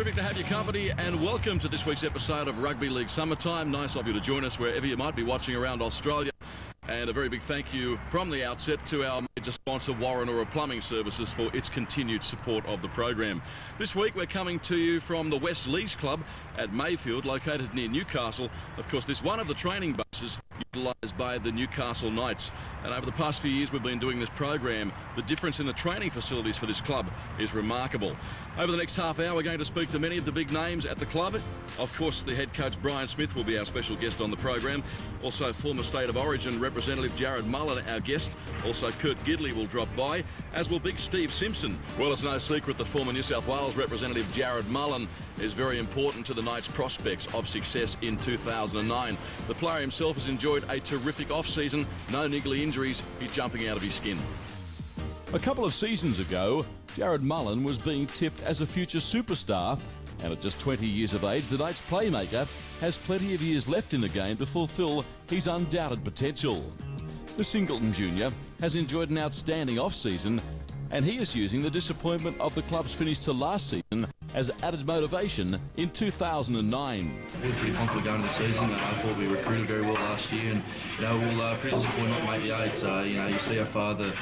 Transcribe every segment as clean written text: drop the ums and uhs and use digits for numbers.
Terrific to have your company and welcome to this week's episode of Rugby League Summertime. Nice of you to join us wherever you might be watching around Australia. And a very big thank you from the outset to our major sponsor, Warren Plumbing Services, for its continued support of the program. This week we're coming to you from the West Lees Club at Mayfield, located near Newcastle. Of course, this is one of the training bases utilised by the Newcastle Knights. And over the past few years we've been doing this program. The difference in the training facilities for this club is remarkable. Over the next half hour, we're going to speak to many of the big names at the club. Of course, the head coach, Brian Smith, will be our special guest on the program. Also, former State of Origin representative Jarrod Mullen, our guest. Also, Kurt Gidley will drop by, as will Big Steve Simpson. Well, it's no secret that former New South Wales representative Jarrod Mullen is very important to the Knights' prospects of success in 2009. The player himself has enjoyed a terrific off-season. No niggly injuries. He's jumping out of his skin. A couple of seasons ago, Jarrod Mullen was being tipped as a future superstar, and at just 20 years of age, the Knights playmaker has plenty of years left in the game to fulfil his undoubted potential. The Singleton Junior has enjoyed an outstanding off-season, and he is using the disappointment of the club's finish to last season as added motivation in 2009. We were pretty confident going into the season. I thought we recruited very well last year, and we'll pretty disappointed not to make the eight. You see how far the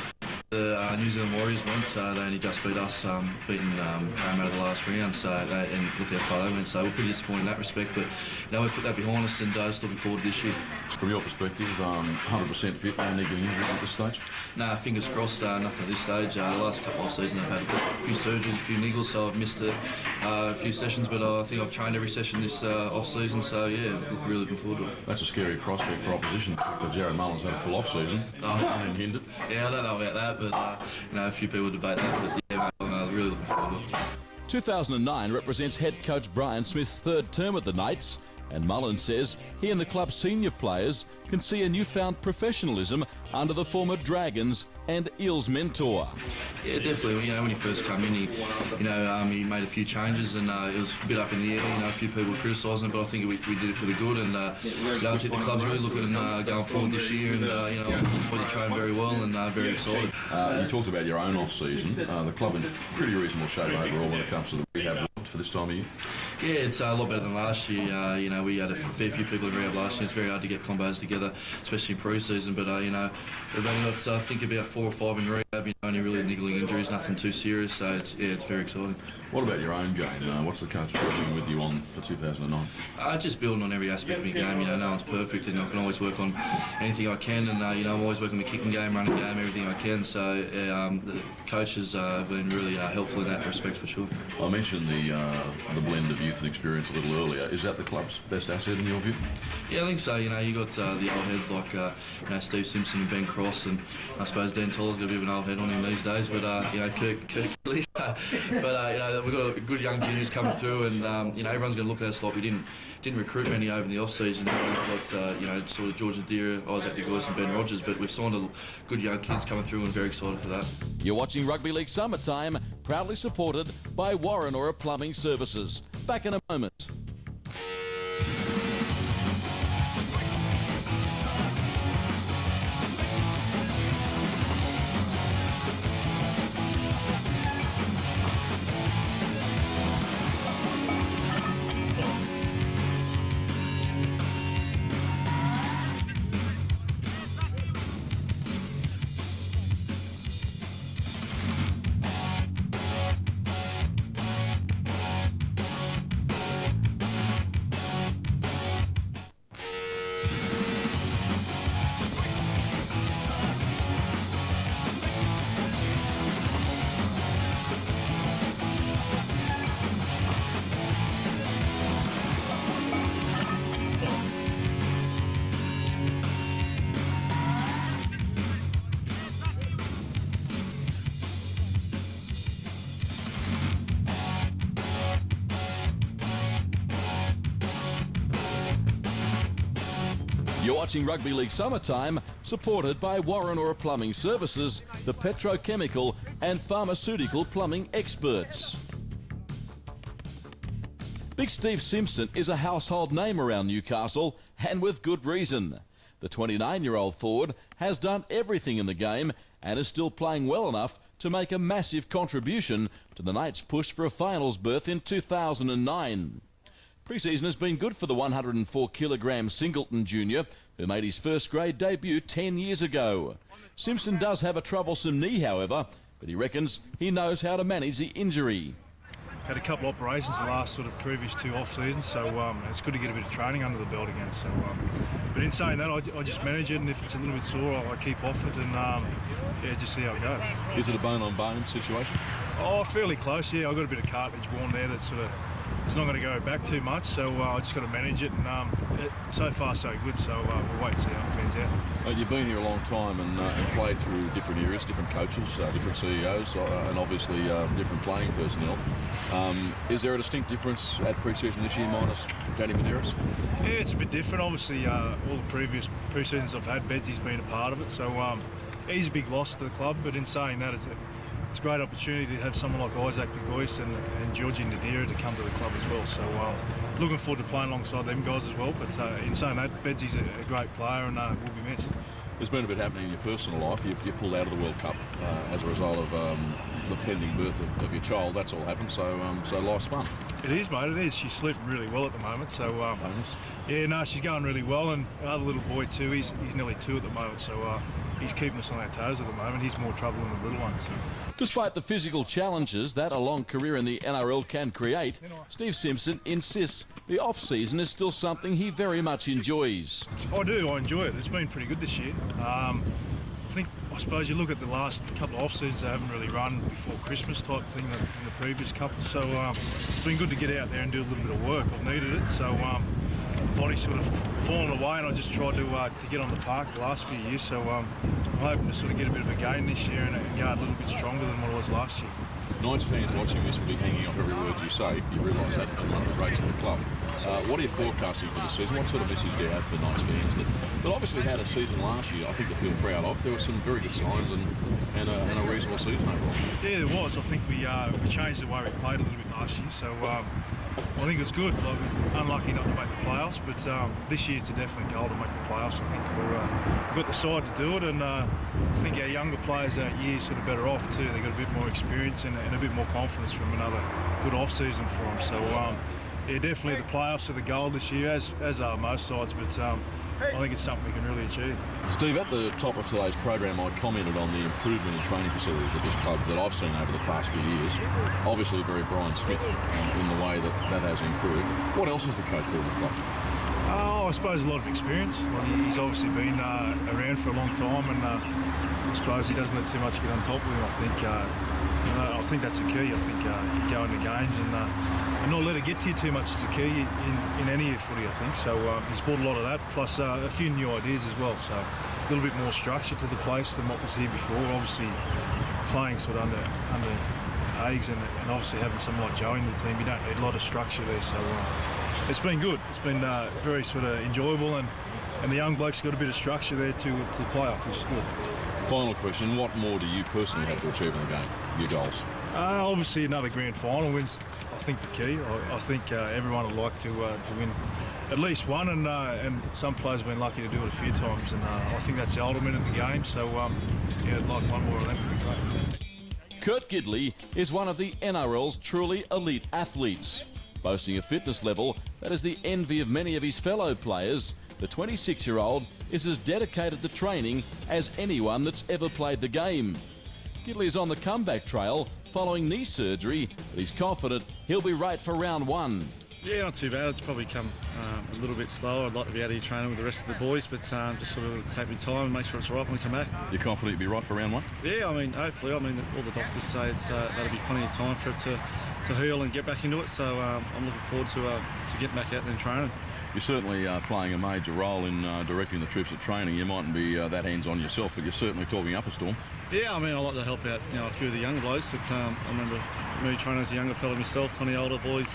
New Zealand Warriors went. They only just beat us, beating Parramatta the last round. And look how far they went. So we're pretty disappointed in that respect. But we put that behind us and just looking forward to this year. From your perspective, 100% fit, no niggling injury at this stage? Nah, fingers crossed, nothing at this stage. The last couple of seasons I've had a few surgeries, a few niggles, so I've missed a few sessions, but I think I've trained every session this off-season, so yeah, really looking forward to it. That's a scary prospect for opposition, because Jarrod Mullen's had a full off-season, unhindered. Yeah, I don't know about that, but a few people debate that, but yeah, I'm really looking forward to it. 2009 represents head coach Brian Smith's third term at the Knights, and Mullen says he and the club's senior players can see a newfound professionalism under the former Dragons and Eels mentor. Yeah, definitely. When he first came in, he made a few changes, and it was a bit up in the air. A few people were criticising it, but I think we did it for the good. And I think the club's really looking going forward this year, and he trained very well and very excited. You talked about your own off season. The club in pretty reasonable shape overall when it comes to the rehab for this time of year. Yeah, it's a lot better than last year. We had a fair few people in rehab last year. It's very hard to get combos together, especially in pre-season. But we've only got I think about 4 or 5 in rehab. Only really niggling injuries, nothing too serious. So it's very exciting. What about your own game? What's the coach working with you on for 2009? Just building on every aspect of my game. No one's perfect, and I can always work on anything I can. And I'm always working my kicking game, running game, everything I can. So the coaches have been really helpful in that respect for sure. I mentioned the blend of youth and experience a little earlier. Is that the club's best asset in your view? Yeah, I think so. You got the old heads like Steve Simpson and Ben Cross, and I suppose Dan Toller's got a bit of an old head on him these days. But Kirk Gidley. But we've got good young juniors coming through, and everyone's going to look at us like we didn't recruit many over the off season. We've got sort of George Adira, Isaac Gois and Ben Rogers, but we've signed a good young kids coming through, and very excited for that. You're watching Rugby League Summertime, proudly supported by Warren Plumbing Services. Back in a moment. You're watching Rugby League Summertime, supported by Warren Plumbing Services, the petrochemical and pharmaceutical plumbing experts. Big Steve Simpson is a household name around Newcastle, and with good reason. The 29-year-old forward has done everything in the game and is still playing well enough to make a massive contribution to the Knights' push for a finals berth in 2009. Pre-season has been good for the 104-kilogram Singleton junior, who made his first grade debut 10 years ago. Simpson does have a troublesome knee, however, but he reckons he knows how to manage the injury. Had a couple of operations the last sort of previous 2 off seasons, so it's good to get a bit of training under the belt again. So, but in saying that, I just manage it, and if it's a little bit sore, I keep off it, and yeah, just see how it goes. Is it a bone-on-bone situation? Oh, fairly close. Yeah, I've got a bit of cartilage worn there that sort of it's not going to go back too much, so I just got to manage it, and so far so good. So we'll wait and see how it pans out. You've been here a long time and played through different eras, different coaches, different CEOs, and obviously different playing personnel. Is there a distinct difference at pre-season this year minus Danny Medeiros? Yeah, it's a bit different. Obviously, all the previous pre-seasons I've had, Bedsy's been a part of it, so he's a big loss to the club. But in saying that, it's a great opportunity to have someone like Isaac the Gois and Georgie Nadira to come to the club as well. So looking forward to playing alongside them guys as well. But in saying that, Bedsy's a great player and will be missed. There's been a bit happening in your personal life. You pulled out of the World Cup as a result of the pending birth of your child. That's all happened, so life's fun. It is, mate, it is. She's sleeping really well at the moment, so yeah, no, she's going really well. And our other little boy too, he's nearly 2 at the moment, so he's keeping us on our toes at the moment. He's more trouble than the little one. So. Despite the physical challenges that a long career in the NRL can create, Steve Simpson insists the off-season is still something he very much enjoys. I do, I enjoy it. It's been pretty good this year. I suppose you look at the last couple of off-seasons, they haven't really run before Christmas type thing in the previous couple, so it's been good to get out there and do a little bit of work. I've needed it, so body's sort of fallen away, and I just tried to get on the park the last few years, so I'm hoping to sort of get a bit of a gain this year and go a little bit stronger than what I was last year. Knights fans watching this will be hanging off every word you say. You realise that and one of the greats of the club. What are you forecasting for the season? What sort of message do you have for Knights fans that obviously had a season last year I think to feel proud of? There were some very good signs and a reasonable season overall. Yeah, there was. I think we changed the way we played a little bit last year, so I think it's good. Like, unlucky not to make the playoffs, but this year it's a definite goal to make the playoffs. I think we've got the side to do it, and I think our younger players that year sort of better off too. They've got a bit more experience and a bit more confidence from another good off-season for them. So yeah, definitely the playoffs are the goal this year, as are most sides, but I think it's something we can really achieve. Steve, at the top of today's program, I commented on the improvement in training facilities at this club that I've seen over the past few years. Obviously, very Brian Smith in the way that has improved. What else has the coach built the club? Oh, I suppose a lot of experience. He's obviously been around for a long time, and I suppose he doesn't let too much get on top of him. I think that's the key. I think you go into games and not let it get to you too much is the key in any footy, I think. So he's brought a lot of that, plus a few new ideas as well. So a little bit more structure to the place than what was here before. Obviously playing sort of under Hagues and obviously having someone like Joe in the team, you don't need a lot of structure there. So it's been good. It's been very sort of enjoyable, and the young bloke's got a bit of structure there to play off, which is good. Final question, what more do you personally have to achieve in the game, your goals? Obviously another grand final wins, I think, the key. I think everyone would like to win at least one, and some players have been lucky to do it a few times, and I think that's the ultimate in the game, so yeah, I'd like one more of them would be great. Kurt Gidley is one of the NRL's truly elite athletes. Boasting a fitness level that is the envy of many of his fellow players, the 26-year-old is as dedicated to training as anyone that's ever played the game. Gidley is on the comeback trail following knee surgery, but he's confident he'll be right for round 1. Yeah, not too bad. It's probably come a little bit slower. I'd like to be out here training with the rest of the boys, but just sort of take my time and make sure it's right when we come back. You're confident you'll be right for round 1? Yeah, I mean, hopefully. I mean, all the doctors say that'll be plenty of time for it to heal and get back into it, so I'm looking forward to getting back out there and training. You're certainly playing a major role in directing the troops at training. You mightn't be that hands-on yourself, but you're certainly talking up a storm. Yeah, I mean, I like to help out, a few of the younger blokes. I remember me training as a younger fella myself, on the older boys.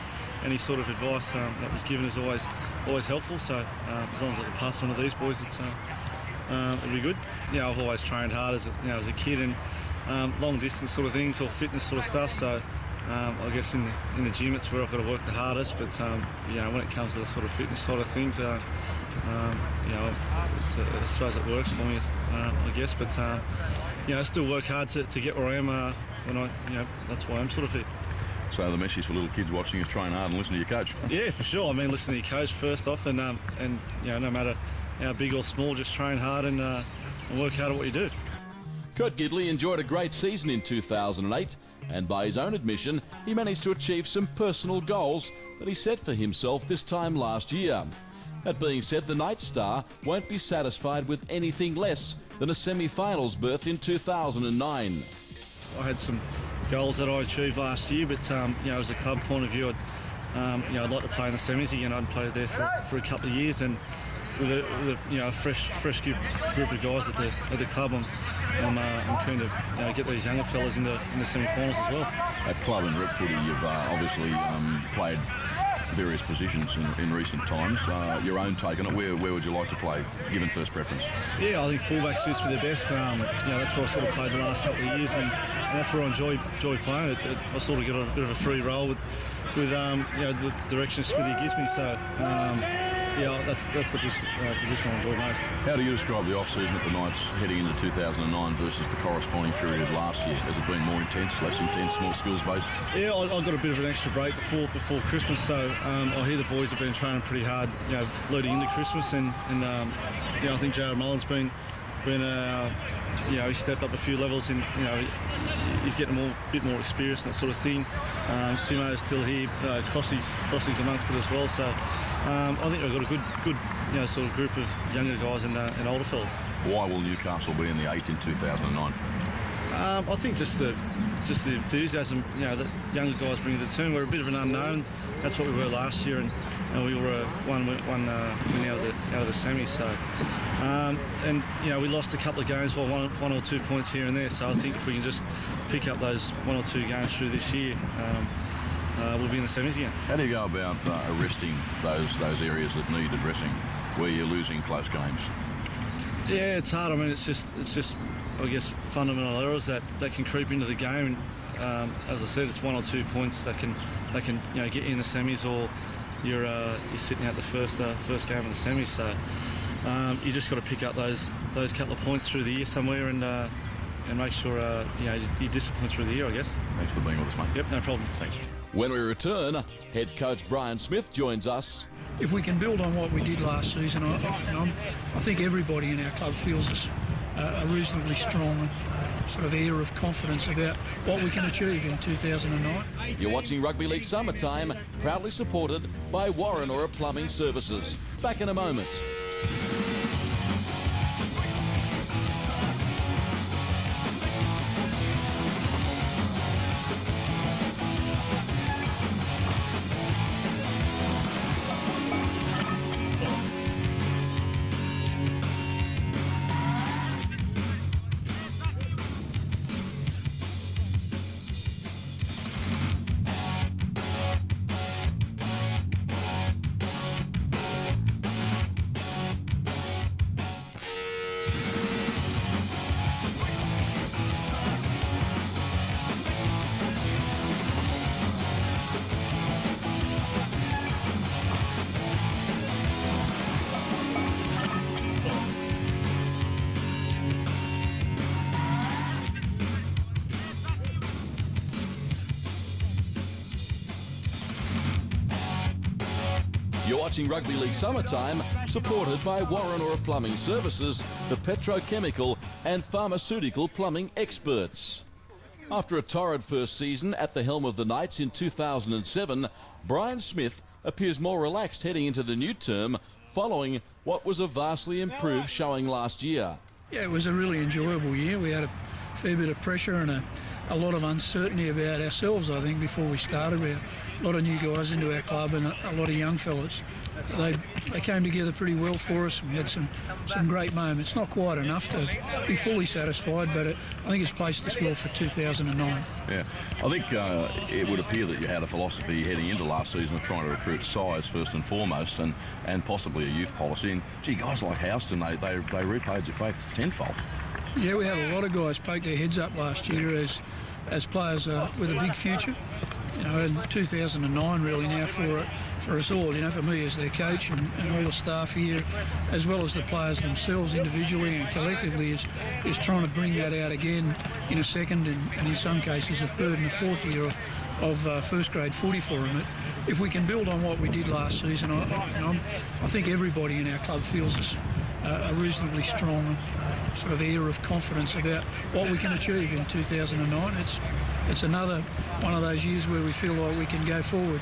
Any sort of advice that was given is always helpful. So as long as I can pass on to these boys, it'll be good. I've always trained hard as a kid, and long distance sort of things, or fitness sort of stuff. So I guess in the gym it's where I've got to work the hardest. But when it comes to the sort of fitness side of things, I suppose it works for me. I guess. But I still work hard to get where I am when that's why I'm sort of here. So the message for little kids watching is train hard and listen to your coach. Yeah, for sure. I mean, listen to your coach first off, and no matter how big or small, just train hard and work hard at what you do. Kurt Gidley enjoyed a great season in 2008, and by his own admission, he managed to achieve some personal goals that he set for himself this time last year. That being said, the Knights star won't be satisfied with anything less than a semi-finals berth in 2009. I had some goals that I achieved last year, but as a club point of view, I'd like to play in the semis again. I'd played there for a couple of years, and with a fresh group of guys at the club, I'm keen to get these younger fellas in the semi-finals as well. At club and rep footy, you've obviously played various positions in recent times. Your own take on it, where would you like to play, given first preference? Yeah, I think fullback suits me the best. That's where I sort of played the last couple of years, and that's where I enjoy playing. I sort of get a bit of a free role with the direction Smithy gives me. So that's the position I enjoy most. How do you describe the off-season at the Knights heading into 2009 versus the corresponding period last year? Has it been more intense, less intense, more skills-based? Yeah, I got a bit of an extra break before Christmas, so I hear the boys have been training pretty hard, leading into Christmas, and I think Jarrod Mullen's been he stepped up a few levels, and he's getting a bit more experience and that sort of thing. Seymour's still here, Crossy's amongst it as well, so I think we've got a good sort of group of younger guys and older fellas. Why will Newcastle be in the 8 in 2009? I think just the enthusiasm that younger guys bring to the team. We're a bit of an unknown. That's what we were last year, and we were one win out of the semis. So we lost a couple of games by one or 2 points here and there. So I think if we can just pick up those 1 or 2 games through this year, we'll be in the semis again. How do you go about arresting those areas that need addressing, where you're losing close games? Yeah, it's hard. I mean, it's just I guess fundamental errors that can creep into the game. And, as I said, it's 1 or 2 points that can get you in the semis, or you're sitting out the first game of the semis. So you just got to pick up those couple of points through the year somewhere, and make sure you're disciplined through the year, I guess. Thanks for being with us, mate. Yep, no problem. Thanks. When we return, head coach Brian Smith joins us. If we can build on what we did last season, I think everybody in our club feels a reasonably strong sort of air of confidence about what we can achieve in 2009. You're watching Rugby League Summertime, proudly supported by Warrenora Plumbing Services. Back in a moment. You're watching Rugby League Summertime, supported by Warrenora Plumbing Services, the petrochemical and pharmaceutical plumbing experts. After a torrid first season at the helm of the Knights in 2007, Brian Smith appears more relaxed heading into the new term, following what was a vastly improved showing last year. Yeah, it was a really enjoyable year. We had a fair bit of pressure and a lot of uncertainty about ourselves, I think, before we started. We had a lot of new guys into our club and a lot of young fellas. They came together pretty well for us. We had some great moments. Not quite enough to be fully satisfied, but I think it's placed us well for 2009. Yeah, I think it would appear that you had a philosophy heading into last season of trying to recruit size first and foremost, and possibly a youth policy. And gee, guys like Houston, they repaid your faith tenfold. Yeah, we had a lot of guys poke their heads up last year as players with a big future. In 2009 really now for for us all, for me as their coach and all the staff here, as well as the players themselves individually and collectively, is trying to bring that out again in a second and in some cases a third and a fourth year of first grade footy for them. If we can build on what we did last season, I think everybody in our club feels a reasonably strong sort of air of confidence about what we can achieve in 2009. It's another one of those years where we feel like we can go forward.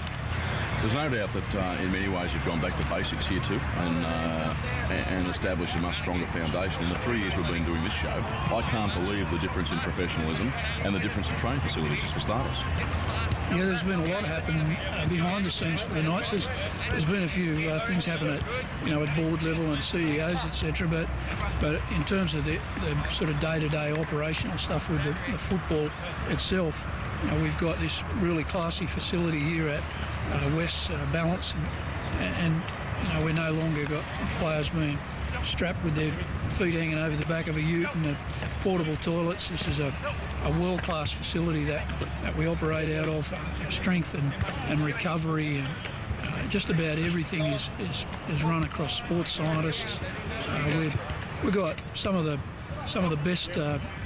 There's no doubt that in many ways you've gone back to basics here too and established a much stronger foundation. In the 3 years we've been doing this show, I can't believe the difference in professionalism and the difference in training facilities, just for starters. Yeah, there's been a lot happen behind the scenes for the Knights. There's been a few things happen at at board level and CEOs, etc. But in terms of the sort of day-to-day operational stuff with the football itself, we've got this really classy facility here at West's Balance, and we're no longer got players being strapped with their feet hanging over the back of a ute and the portable toilets. This is a world-class facility that we operate out of. Strength and recovery, and just about everything is run across sports scientists. We've got some of the best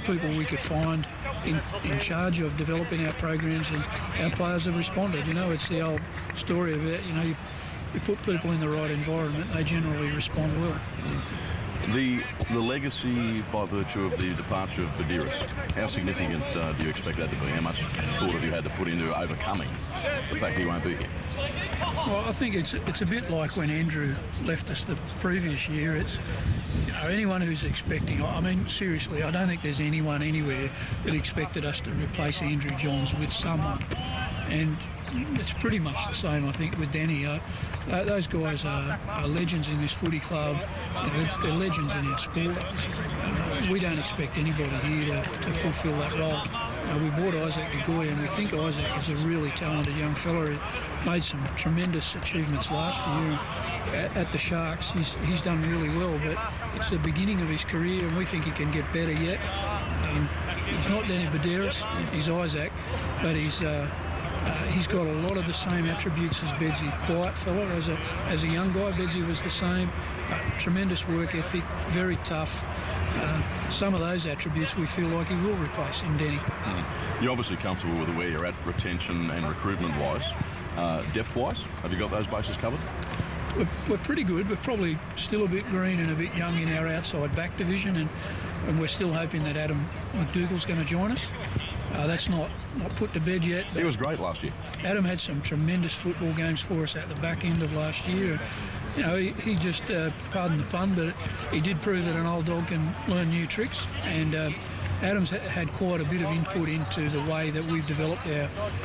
people we could find in charge of developing our programs, and our players have responded. It's the old story about you put people in the right environment, they generally respond well. The legacy by virtue of the departure of Burraston, how significant do you expect that to be? How much thought have you had to put into overcoming the fact he won't be here? Well, I think it's a bit like when Andrew left us the previous year. It's anyone who's expecting, seriously, I don't think there's anyone anywhere that expected us to replace Andrew Johns with someone. And it's pretty much the same, I think, with Danny. Those guys are legends in this footy club. They're legends in our sport. We don't expect anybody here to fulfil that role. We bought Isaac Gois, and we think Isaac is a really talented young fella who made some tremendous achievements last year at the Sharks. He's done really well, but it's the beginning of his career, and we think he can get better yet. He's not Danny Burraston, he's Isaac, but he's got a lot of the same attributes as Bedsy. Quiet fella as a young guy. Bedsy was the same. Tremendous work ethic, very tough. Some of those attributes we feel like he will replace in Danny. You're obviously comfortable with where you're at retention and recruitment wise. Depth wise, have you got those bases covered? We're pretty good. We're probably still a bit green and a bit young in our outside back division, and we're still hoping that Adam MacDougall's going to join us. That's not put to bed yet. He was great last year. Adam had some tremendous football games for us at the back end of last year. He just, pardon the pun, but he did prove that an old dog can learn new tricks. And Adam's had quite a bit of input into the way that we've developed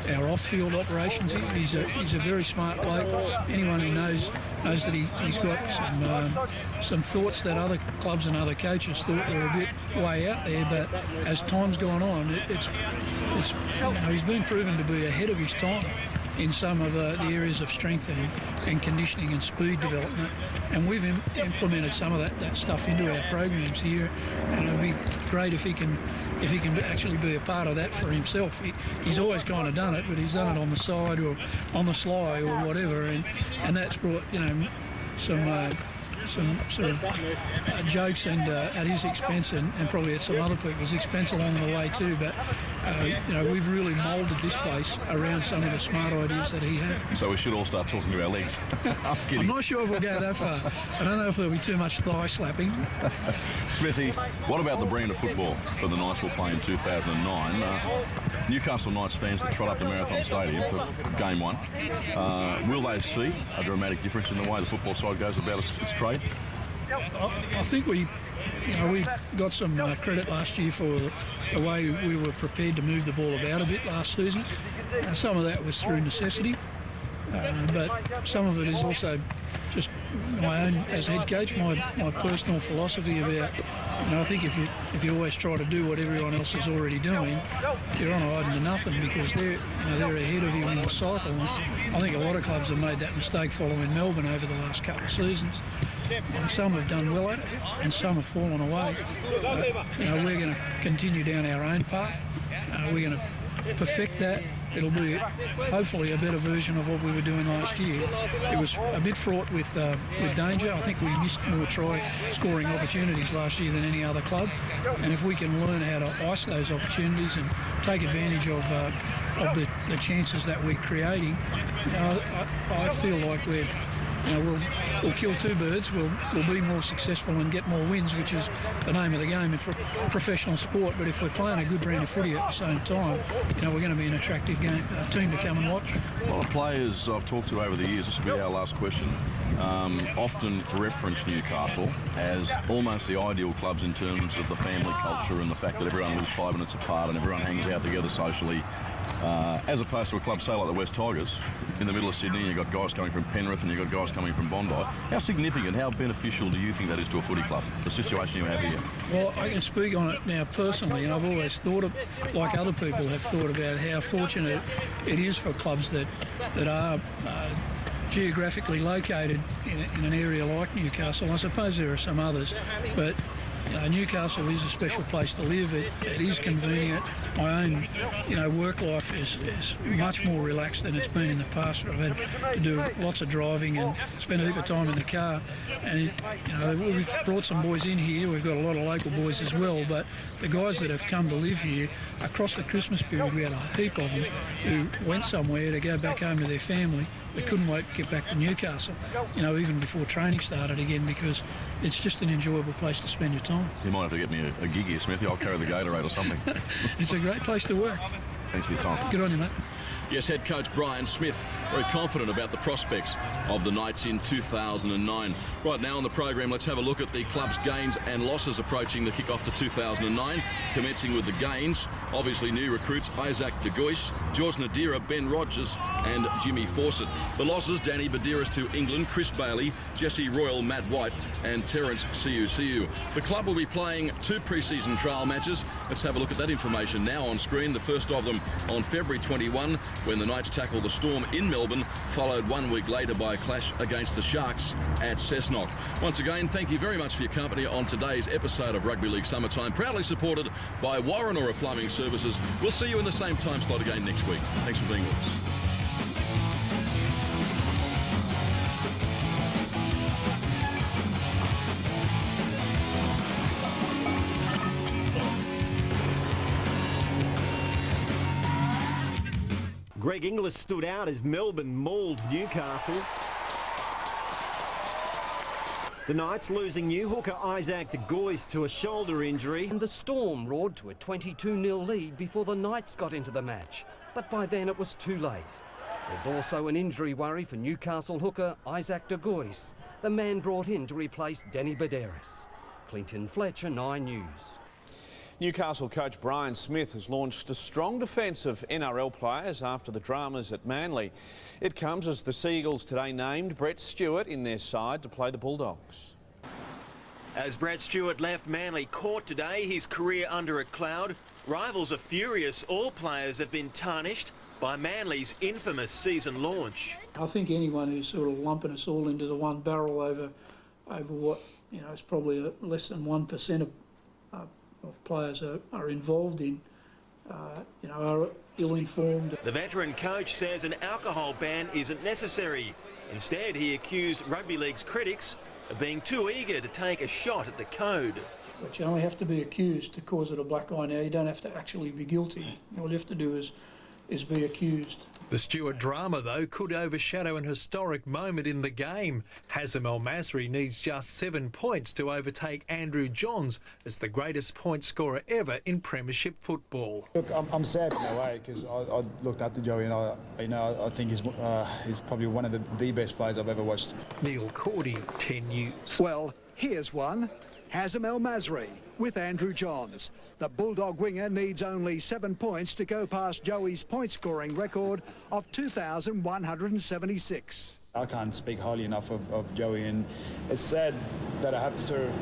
our off-field operations. He's a very smart bloke. Anyone who knows that he's got some thoughts that other clubs and other coaches thought were a bit way out there. But as time's gone on, he's been proven to be ahead of his time in some of the areas of strength and conditioning and speed development, and we've implemented some of that stuff into our programs here, and it'll be great if he can actually be a part of that for himself. He's always kind of done it, but he's done it on the side or on the sly or whatever, and that's brought some sort of jokes and at his expense and probably at some other people's expense along the way too. But we've really moulded this place around some of the smart ideas that he had. So we should all start talking to our legs. I'm not sure if we'll go that far. I don't know if there'll be too much thigh slapping. Smithy, what about the brand of football that the Knights will play in 2009? Newcastle Knights fans that trot up to Marathon Stadium for game one, will they see a dramatic difference in the way the football side goes about its trade? I think we got some credit last year for the way we were prepared to move the ball about a bit last season. Some of that was through necessity, but some of it is also just my own, as head coach, my personal philosophy about, I think if you always try to do what everyone else is already doing, you're on a hiding to nothing, because they're ahead of you in the cycle. And I think a lot of clubs have made that mistake following Melbourne over the last couple of seasons. And some have done well at it, and some have fallen away. We're going to continue down our own path. We're going to perfect that it'll be hopefully a better version of what we were doing last year. It was a bit fraught with danger. I think we missed more try-scoring opportunities last year than any other club, and if we can learn how to ice those opportunities and take advantage of the chances that we're creating, I feel like we'll kill two birds. We'll be more successful and get more wins, which is the name of the game in professional sport. But if we're playing a good brand of footy at the same time, we're going to be an attractive team to come and watch. A lot of players I've talked to over the years, this will be our last question, often reference Newcastle as almost the ideal clubs in terms of the family culture and the fact that everyone lives 5 minutes apart and everyone hangs out together socially. As opposed to a club, say, like the West Tigers, in the middle of Sydney, you've got guys coming from Penrith and you've got guys coming from Bondi. How significant, how beneficial do you think that is to a footy club, the situation you have here? Well, I can speak on it now personally, and I've always thought, like other people have thought, about how fortunate it is for clubs that are geographically located in an area like Newcastle. I suppose there are some others, but Newcastle is a special place to live. It is convenient. My own, work life is much more relaxed than it's been in the past. I've had to do lots of driving and spend a heap of time in the car. And we've brought some boys in here. We've got a lot of local boys as well. But the guys that have come to live here across the Christmas period, we had a heap of them who went somewhere to go back home to their family. They couldn't wait to get back to Newcastle, even before training started again, because it's just an enjoyable place to spend your time. You might have to get me a gig here, Smithy. I'll carry the Gatorade or something. It's a great place to work. Thanks for your time. Good on you, mate. Yes, head coach Brian Smith, very confident about the prospects of the Knights in 2009. Right now on the program, let's have a look at the club's gains and losses approaching the kick-off to 2009, commencing with the gains. Obviously new recruits Isaac de Gois, George Nadira, Ben Rogers and Jimmy Fawcett. The losses, Danny Badiris to England, Chris Bailey, Jesse Royal, Matt White and Terence Siu. The club will be playing 2 pre-season trial matches. Let's have a look at that information now on screen. The first of them on February 21, when the Knights tackle the Storm in Melbourne, followed 1 week later by a clash against the Sharks at Cessnock. Once again, thank you very much for your company on today's episode of Rugby League Summertime, proudly supported by Warrenora Plumbing Services. We'll see you in the same time slot again next week. Thanks for being with us. Greg Inglis stood out as Melbourne mauled Newcastle. The Knights losing new hooker Isaac de Gois to a shoulder injury. And the Storm roared to a 22-0 lead before the Knights got into the match, but by then it was too late. There's also an injury worry for Newcastle hooker Isaac de Gois, the man brought in to replace Danny Badiris. Clinton Fletcher, 9 News. Newcastle coach Brian Smith has launched a strong defence of NRL players after the dramas at Manly. It comes as the Seagulls today named Brett Stuart in their side to play the Bulldogs. As Brett Stuart left Manly court today, his career under a cloud, rivals are furious. All players have been tarnished by Manly's infamous season launch. I think anyone who's sort of lumping us all into the one barrel over what is probably less than 1% of players are involved in, are ill-informed. The veteran coach says an alcohol ban isn't necessary. Instead, he accused Rugby League's critics of being too eager to take a shot at the code. But you only have to be accused to cause it a black eye now. You don't have to actually be guilty. All you have to do is be accused. The Stuart drama, though, could overshadow an historic moment in the game. Hazem Maseri needs just 7 points to overtake Andrew Johns as the greatest point scorer ever in premiership football. Look, I'm sad in a way because I looked up to Joey and I think he's probably one of the best players I've ever watched. Neil Cordy, 10 News. Well, here's one. Hazem Maseri with Andrew Johns. The Bulldog winger needs only 7 points to go past Joey's point-scoring record of 2,176. I can't speak highly enough of Joey, and it's sad that I have to sort of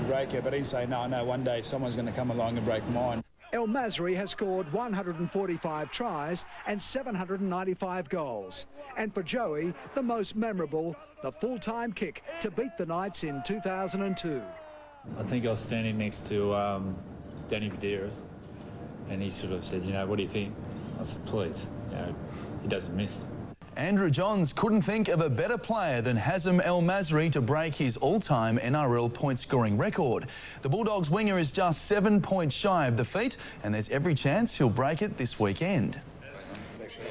break it, but he'd say, no, one day someone's going to come along and break mine. El Masri has scored 145 tries and 795 goals. And for Joey, the most memorable, the full-time kick to beat the Knights in 2002. I think I was standing next to Danny Badiris, and he sort of said, what do you think? I said, please. he doesn't miss. Andrew Johns couldn't think of a better player than Hazem Maseri to break his all-time NRL point-scoring record. The Bulldogs winger is just 7 points shy of the feat, and there's every chance he'll break it this weekend.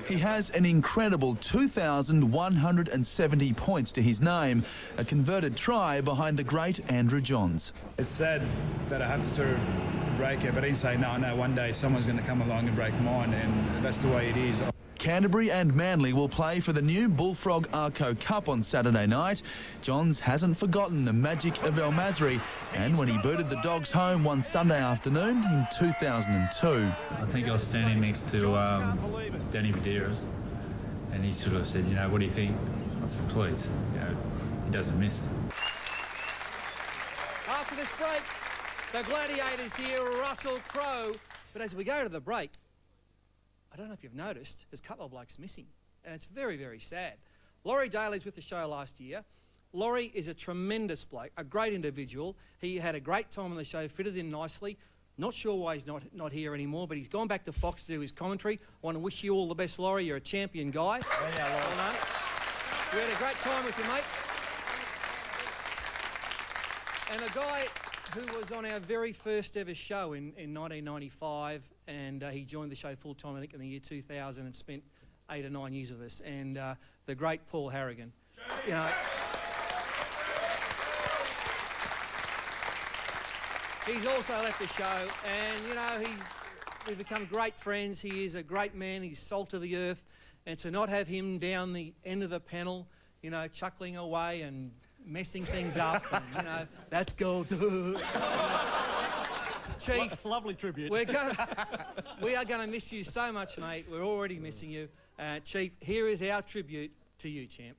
He has an incredible 2,170 points to his name, a converted try behind the great Andrew Johns. It's sad that I have to sort of break it, but he say, no, one day someone's going to come along and break mine, and that's the way it is. Canterbury and Manly will play for the new Bullfrog Arco Cup on Saturday night. Johns hasn't forgotten the magic of Maseri, and when he booted the Dogs home one Sunday afternoon in 2002. I think I was standing next to Danny Medeiros, and he sort of said, what do you think? I said, please, he doesn't miss. After this break, the Gladiators here, Russell Crowe. But as we go to the break, I don't know if you've noticed, there's a couple of blokes missing, and it's very, very sad. Laurie Daley's with the show last year. Laurie is a tremendous bloke, a great individual. He had a great time on the show, fitted in nicely. Not sure why he's not here anymore, but he's gone back to Fox to do his commentary. I want to wish you all the best, Laurie. You're a champion guy. Yeah, Laurie. Well done. We had a great time with you, mate. And a guy who was on our very first ever show in 1995, and he joined the show full time, I think, in the year 2000, and spent 8 or 9 years with us. And the great Paul Harragon. He's also left the show, and we've become great friends. He is a great man. He's salt of the earth, and to not have him down the end of the panel, chuckling away and messing things up, and that's gold. Chief, lovely tribute. we are going to miss you so much, mate. We're already missing you. Chief, here is our tribute to you, champ.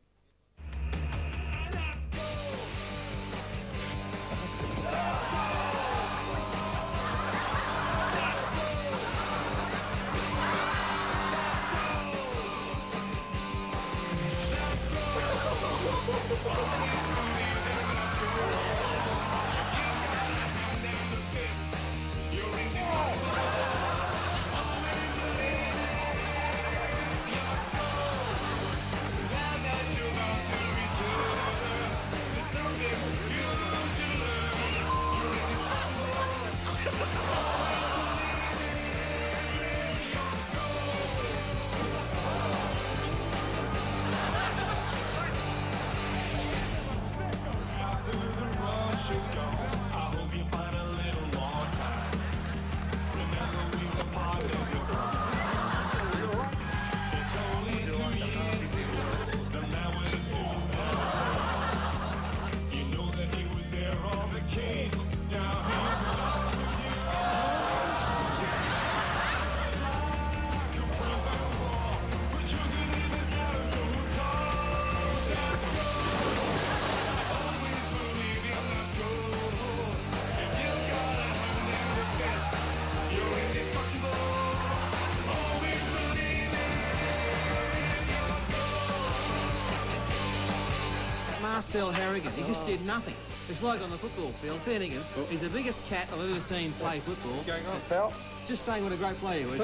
Harragon, he just did nothing. It's like on the football field, Finnegan, he's the biggest cat I've ever seen play football. What's going on, pal? Just saying what a great player he was.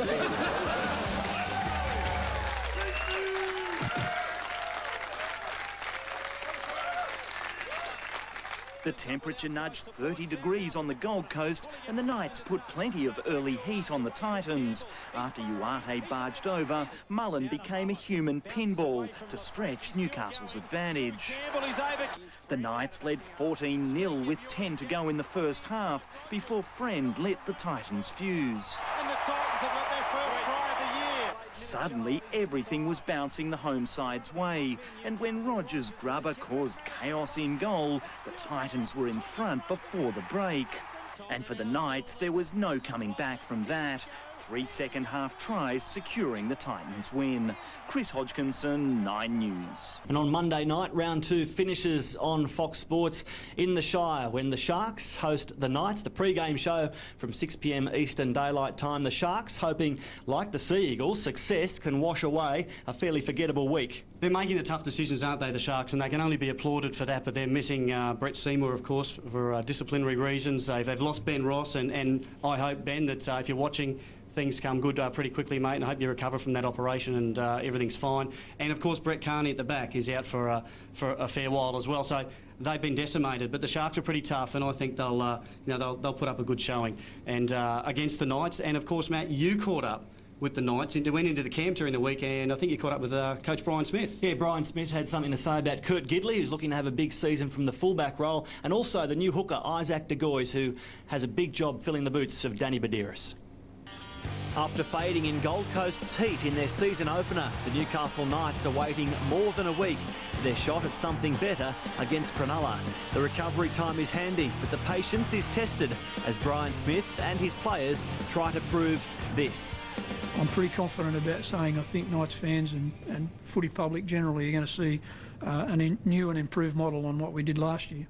The temperature nudged 30 degrees on the Gold Coast, and the Knights put plenty of early heat on the Titans. After Uate barged over, Mullen became a human pinball to stretch Newcastle's advantage. The Knights led 14-0 with 10 to go in the first half before Friend lit the Titans' fuse. And the Titans have got their first try of the year. Suddenly, everything was bouncing the home side's way, and when Rogers' grubber caused chaos in goal, the Titans were in front before the break. And for the Knights, there was no coming back from that. 3 second-half tries securing the Titans' win. Chris Hodgkinson, 9 News. And on Monday night, round 2 finishes on Fox Sports in the Shire when the Sharks host the Knights. The pre-game show from 6 p.m. Eastern Daylight Time. The Sharks hoping, like the Sea Eagles, success can wash away a fairly forgettable week. They're making the tough decisions, aren't they, the Sharks, and they can only be applauded for that, but they're missing Brett Seymour, of course, for disciplinary reasons. They've lost Ben Ross, and I hope, Ben, that if you're watching, things come good pretty quickly, mate, and I hope you recover from that operation and everything's fine. And of course, Brett Carney at the back is out for a fair while as well. So they've been decimated, but the Sharks are pretty tough, and I think they'll put up a good showing and against the Knights. And of course, Matt, you caught up with the Knights and went into the camp during the week, and I think you caught up with Coach Brian Smith. Yeah, Brian Smith had something to say about Kurt Gidley, who's looking to have a big season from the fullback role, and also the new hooker, Isaac de Gois, who has a big job filling the boots of Danny Badiris. After fading in Gold Coast's heat in their season opener, the Newcastle Knights are waiting more than a week for their shot at something better against Cronulla. The recovery time is handy, but the patience is tested as Brian Smith and his players try to prove this. I'm pretty confident about saying I think Knights fans and footy public generally are going to see a new and improved model on what we did last year.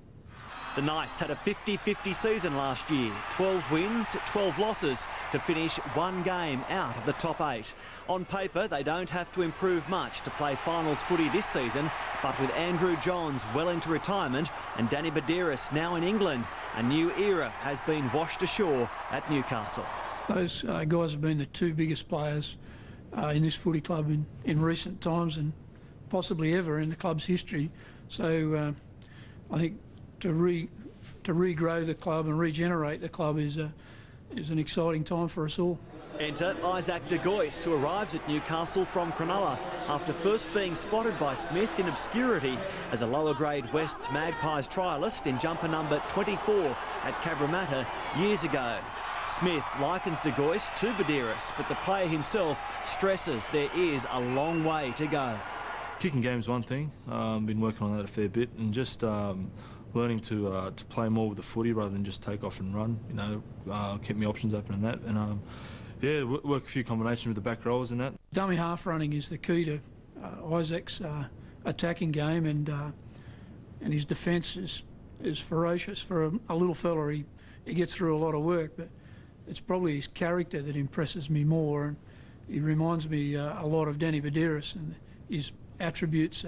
The Knights had a 50-50 season last year, 12 wins, 12 losses to finish one game out of the top 8. On paper, they don't have to improve much to play finals footy this season, but with Andrew Johns well into retirement and Danny Badiris now in England, a new era has been washed ashore at Newcastle. Those guys have been the two biggest players in this footy club in recent times and possibly ever in the club's history. So I think to regrow the club and regenerate the club is an exciting time for us all. Enter Isaac de Gois, who arrives at Newcastle from Cronulla after first being spotted by Smith in obscurity as a lower grade West's Magpies trialist in jumper number 24 at Cabramatta years ago. Smith likens de Gois to Badiris, but the player himself stresses there is a long way to go. Kicking game's one thing. Been working on that a fair bit, and just learning to play more with the footy rather than just take off and run. You know, keep my options open and that, and yeah, work a few combinations with the back rows and that. Dummy half running is the key to Isaac's attacking game, and his defence is ferocious for a little fella. He gets through a lot of work, but it's probably his character that impresses me more, and he reminds me a lot of Danny Badiris, and his attributes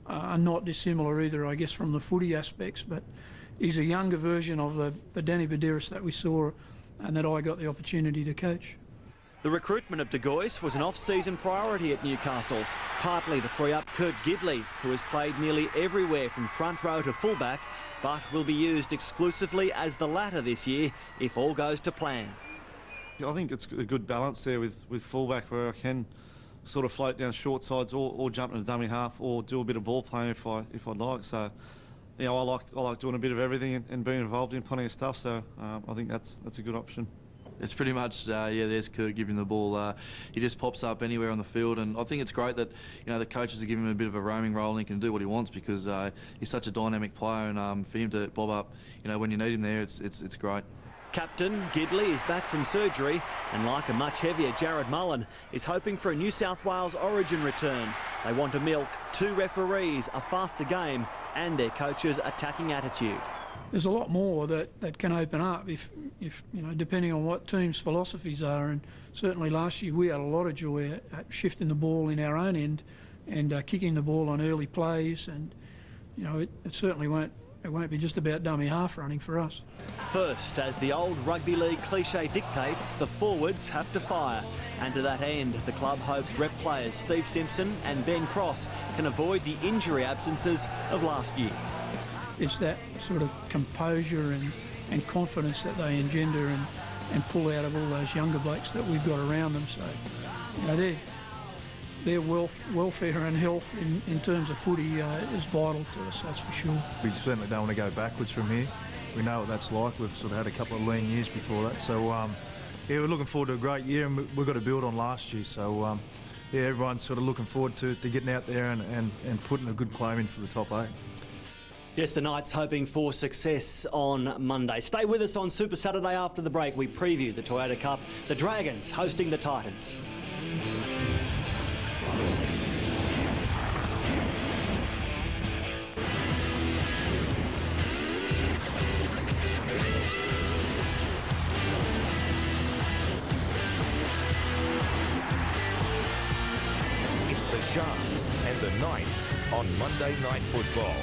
are not dissimilar either, I guess, from the footy aspects, but he's a younger version of the Danny Badiris that we saw and that I got the opportunity to coach. The recruitment of de Gois was an off-season priority at Newcastle, partly to free up Kurt Gidley, who has played nearly everywhere from front row to fullback, but will be used exclusively as the latter this year if all goes to plan. I think it's a good balance there with fullback, where I can sort of float down short sides or jump in a dummy half or do a bit of ball playing if I'd like. So, you know, I like doing a bit of everything and being involved in plenty of stuff. So I think that's a good option. It's pretty much, yeah, there's Kurt giving the ball. He just pops up anywhere on the field, and I think it's great that, you know, the coaches are giving him a bit of a roaming role and he can do what he wants, because he's such a dynamic player, and for him to bob up, you know, when you need him there, it's great. Captain Gidley is back from surgery, and like a much heavier Jarrod Mullen, is hoping for a New South Wales origin return. They want to milk 2 referees, a faster game, and their coach's attacking attitude. There's a lot more that can open up if you know, depending on what teams' philosophies are, and certainly last year we had a lot of joy at shifting the ball in our own end and kicking the ball on early plays, and you know, it certainly won't be just about dummy half running for us. First, as the old rugby league cliche dictates, the forwards have to fire, and to that end the club hopes rep players Steve Simpson and Ben Cross can avoid the injury absences of last year. It's that sort of composure and confidence that they engender and pull out of all those younger blokes that we've got around them. So, you know, their welfare and health in terms of footy is vital to us, that's for sure. We certainly don't want to go backwards from here. We know what that's like. We've sort of had a couple of lean years before that. So, yeah, we're looking forward to a great year, and we've got to build on last year. So, yeah, everyone's sort of looking forward to getting out there and putting a good claim in for the top 8. Yes, the Knights hoping for success on Monday. Stay with us on Super Saturday after the break. We preview the Toyota Cup, the Dragons hosting the Titans. It's the Sharks and the Knights on Monday Night Football.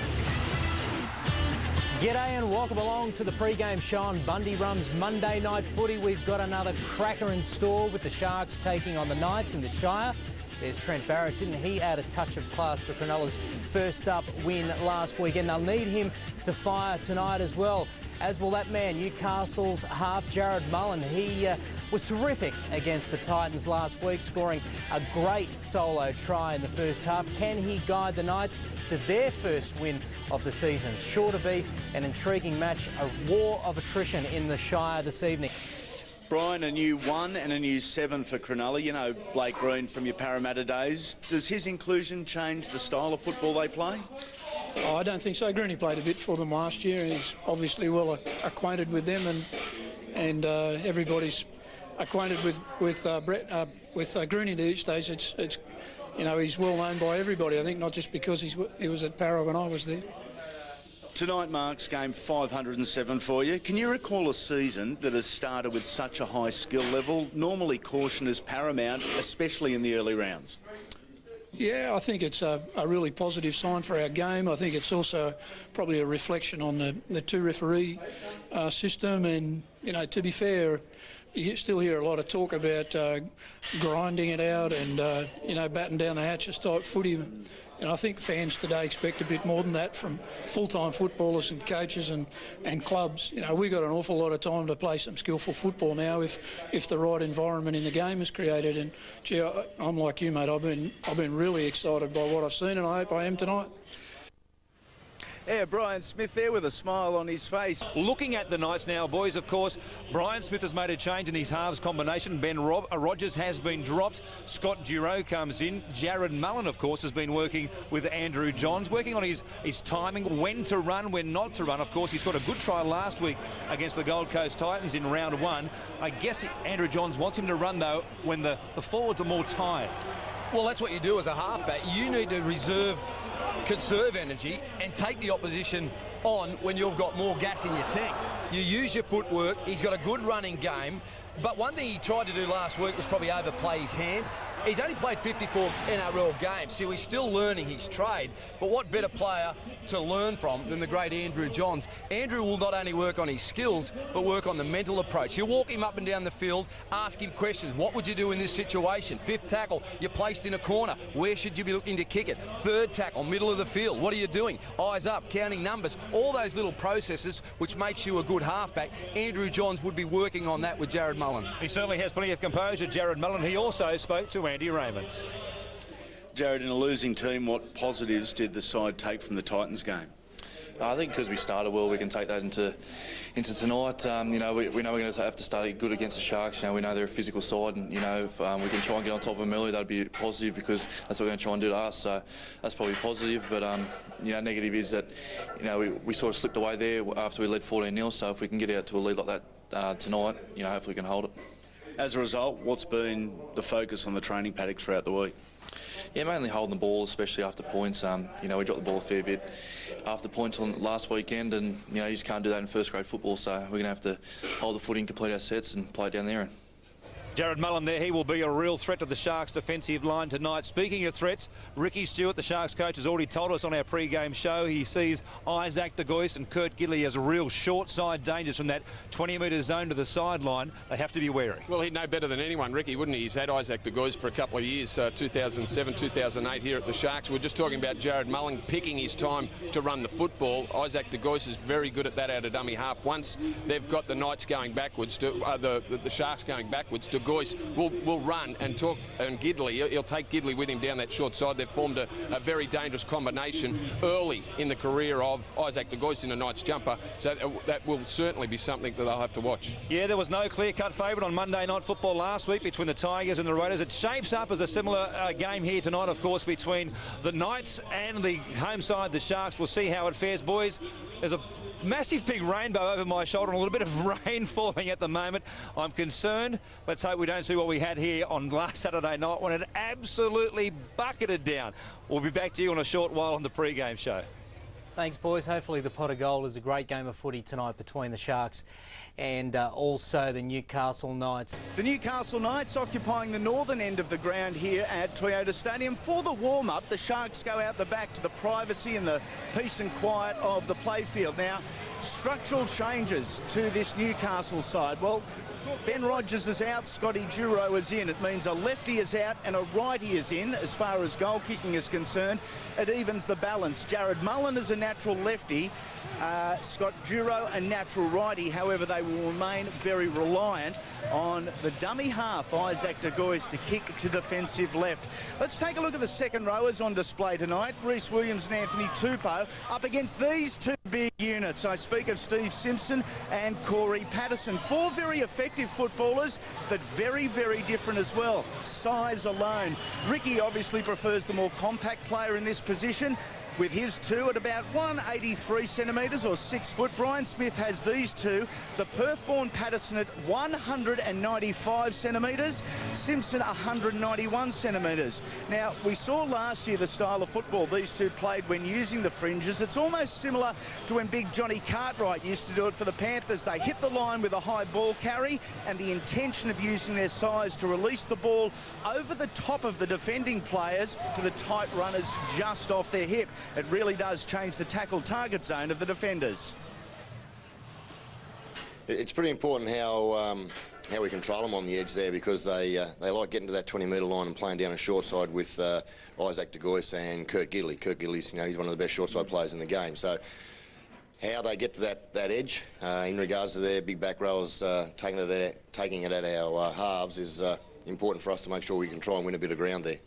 G'day and welcome along to the pre-game show on Bundy Rum's Monday Night Footy. We've got another cracker in store with the Sharks taking on the Knights in the Shire. There's Trent Barrett. Didn't he add a touch of class to Cronulla's first up win last weekend? They'll need him to fire tonight as well, as will that man, Newcastle's half, Jarrod Mullen. He was terrific against the Titans last week, scoring a great solo try in the first half. Can he guide the Knights to their first win of the season? Sure to be an intriguing match, a war of attrition in the Shire this evening. Brian, a new 1 and a new 7 for Cronulla. You know Blake Green from your Parramatta days. Does his inclusion change the style of football they play? Oh, I don't think so. Greeny played a bit for them last year. He's obviously well acquainted with them, and everybody's acquainted with Greeny these days. It's you know, he's well known by everybody. I think not just because he was at Para when I was there. Tonight marks game 507 for you. Can you recall a season that has started with such a high skill level? Normally caution is paramount, especially in the early rounds. Yeah, I think it's a really positive sign for our game. I think it's also probably a reflection on the two referee system. And, you know, to be fair, you still hear a lot of talk about grinding it out and, you know, batten down the hatches type footy. And I think fans today expect a bit more than that from full-time footballers and coaches and clubs. You know, we've got an awful lot of time to play some skillful football now if the right environment in the game is created. And, gee, I'm like you, mate. I've been really excited by what I've seen, and I hope I am tonight. Yeah, Brian Smith there with a smile on his face. Looking at the Knights now, boys, of course, Brian Smith has made a change in his halves combination. Ben Rogers has been dropped. Scott Giroux comes in. Jarrod Mullen, of course, has been working with Andrew Johns, working on his timing, when to run, when not to run. Of course, he scored a good try last week against the Gold Coast Titans in round 1. I guess Andrew Johns wants him to run, though, when the forwards are more tired. Well, that's what you do as a halfback. You need to conserve energy and take the opposition on when you've got more gas in your tank. You use your footwork. He's got a good running game. But one thing he tried to do last week was probably overplay his hand. He's only played 54 NRL games, so he's still learning his trade. But what better player to learn from than the great Andrew Johns? Andrew will not only work on his skills, but work on the mental approach. You walk him up and down the field, ask him questions. What would you do in this situation? Fifth tackle, you're placed in a corner. Where should you be looking to kick it? Third tackle, middle of the field. What are you doing? Eyes up, counting numbers. All those little processes which makes you a good halfback. Andrew Johns would be working on that with Jarrod Mullen. He certainly has plenty of composure, Jarrod Mullen. He also spoke to Andy Raymond. Jarrod, in a losing team, what positives did the side take from the Titans game? I think because we started well, we can take that into tonight. You know, we know we're going to have to start good against the Sharks. You know, we know they're a physical side, and you know, if we can try and get on top of them early, that'd be positive because that's what we're going to try and do to us. So that's probably positive. But you know, negative is that you know we sort of slipped away there after we led 14-0. So if we can get out to a lead like that tonight, you know, hopefully we can hold it. As a result, what's been the focus on the training paddock throughout the week? Yeah, mainly holding the ball, especially after points. You know, we dropped the ball a fair bit after points on last weekend, and you know, you just can't do that in first-grade football. So we're going to have to hold the footing, complete our sets, and play it down there. Jarrod Mullen there, he will be a real threat to the Sharks' defensive line tonight. Speaking of threats, Ricky Stuart, the Sharks coach, has already told us on our pre-game show he sees Isaac de Gois and Kurt Gidley as real short-side dangers from that 20-metre zone to the sideline. They have to be wary. Well, he'd know better than anyone, Ricky, wouldn't he? He's had Isaac de Gois for a couple of years, 2007, 2008 here at the Sharks. We're just talking about Jarrod Mullen picking his time to run the football. Isaac de Gois is very good at that out of dummy half. Once they've got the Knights going backwards, the Sharks going backwards, de Gois will run and talk, and Gidley, he'll take Gidley with him down that short side. They've formed a very dangerous combination early in the career of Isaac de Gois in a Knights jumper, so that will certainly be something that they'll have to watch. Yeah, there was no clear-cut favourite on Monday Night Football last week between the Tigers and the Raiders. It shapes up as a similar game here tonight, of course, between the Knights and the home side, the Sharks. We'll see how it fares, boys. There's a massive big rainbow over my shoulder and a little bit of rain falling at the moment. I'm concerned. Let's hope we don't see what we had here on last Saturday night when it absolutely bucketed down. We'll be back to you in a short while on the pre-game show. Thanks, boys. Hopefully the pot of gold is a great game of footy tonight between the Sharks and also the Newcastle Knights. The Newcastle Knights occupying the northern end of the ground here at Toyota Stadium. For the warm-up, the Sharks go out the back to the privacy and the peace and quiet of the playfield. Now, structural changes to this Newcastle side. Well, Ben Rogers is out, Scotty Duro is in. It means a lefty is out and a righty is in. As far as goal kicking is concerned, it evens the balance. Jarrod Mullen is a natural lefty, Scott Duro a natural righty. However, they will remain very reliant on the dummy half, Isaac de Gois, to kick to defensive left. Let's take a look at the second rowers on display tonight. Reece Williams and Anthony Tupou up against these two big units. I speak of Steve Simpson and Corey Patterson. Four very effective footballers, but very, very different as well. Size alone. Ricky obviously prefers the more compact player in this position, with his two at about 183 centimetres or 6 foot. Brian Smith has these two. The Perth-born Patterson at 195 centimetres, Simpson 191 centimetres. Now, we saw last year the style of football these two played when using the fringes. It's almost similar to when big Johnny Cartwright used to do it for the Panthers. They hit the line with a high ball carry and the intention of using their size to release the ball over the top of the defending players to the tight runners just off their hip. It really does change the tackle target zone of the defenders. It's pretty important how we control them on the edge there, because they like getting to that 20-metre line and playing down a short side with Isaac de Gois and Kurt Gidley. Kurt Gidley's, he's one of the best short side players in the game. So how they get to that edge in regards to their big back rowers taking it at our halves is important for us to make sure we can try and win a bit of ground there.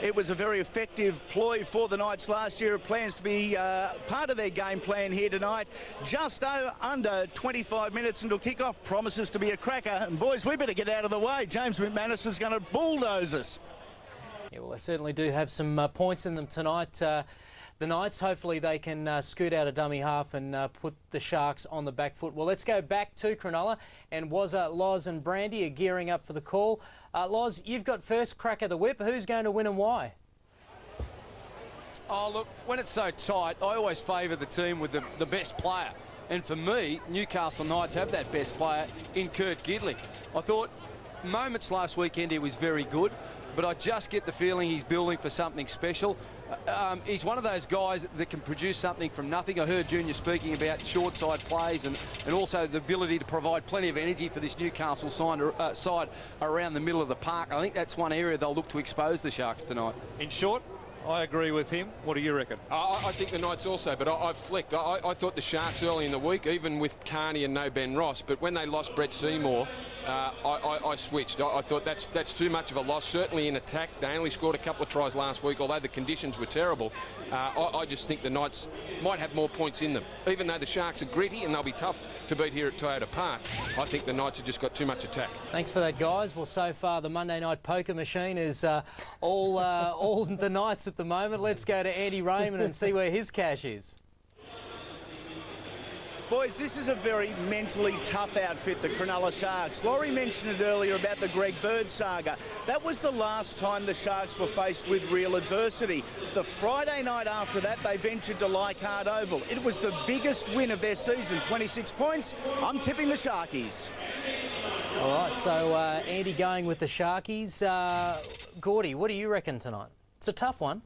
It was a very effective ploy for the Knights last year. It plans to be part of their game plan here tonight. Just under 25 minutes until kick-off. Promises to be a cracker. And boys, we better get out of the way. James McManus is going to bulldoze us. Yeah, well, they certainly do have some points in them tonight. The Knights, hopefully they can scoot out a dummy half and put the Sharks on the back foot. Well, let's go back to Cronulla, and Wazza, Loz and Brandy are gearing up for the call. Loz, you've got first crack of the whip. Who's going to win and why? Oh, look, when it's so tight, I always favour the team with the best player. And for me, Newcastle Knights have that best player in Kurt Gidley. I thought moments last weekend he was very good, but I just get the feeling he's building for something special. He's one of those guys that can produce something from nothing. I heard Junior speaking about short side plays and also the ability to provide plenty of energy for this Newcastle side around the middle of the park. I think that's one area they'll look to expose the Sharks tonight. In short, I agree with him. What do you reckon? I think the Knights also, but I've flicked. I thought the Sharks early in the week, even with Carney and no Ben Ross, but when they lost Brett Seymour, I switched. I thought that's too much of a loss, certainly in attack. They only scored a couple of tries last week, although the conditions were terrible. I just think the Knights might have more points in them. Even though the Sharks are gritty and they'll be tough to beat here at Toyota Park, I think the Knights have just got too much attack. Thanks for that, guys. Well, so far the Monday night poker machine is all the Knights at the moment. Let's go to Andy Raymond and see where his cash is. Boys, this is a very mentally tough outfit, the Cronulla Sharks. Laurie mentioned it earlier about the Greg Bird saga. That was the last time the Sharks were faced with real adversity. The Friday night after that, they ventured to Leichhardt Oval. It was the biggest win of their season, 26 points. I'm tipping the Sharkies. All right, so Andy going with the Sharkies. Gordy, what do you reckon tonight? It's a tough one.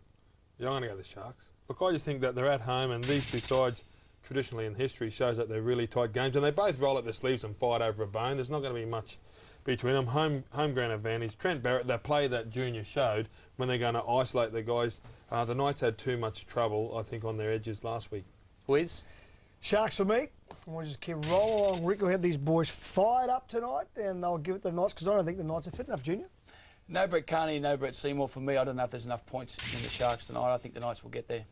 Yeah, I'm going to go the Sharks. Look, I just think that they're at home, and these two sides traditionally in history shows that they're really tight games, and they both roll up their sleeves and fight over a bone. There's not going to be much between them. Home ground advantage. Trent Barrett, that play that Junior showed when they're going to isolate the guys. The Knights had too much trouble, I think, on their edges last week. Wiz? Sharks for me. We'll just keep rolling along. Rick will have these boys fired up tonight, and they'll give it to the Knights, because I don't think the Knights are fit enough, Junior. No Brett Carney, no Brett Seymour for me. I don't know if there's enough points in the Sharks tonight. I think the Knights will get there.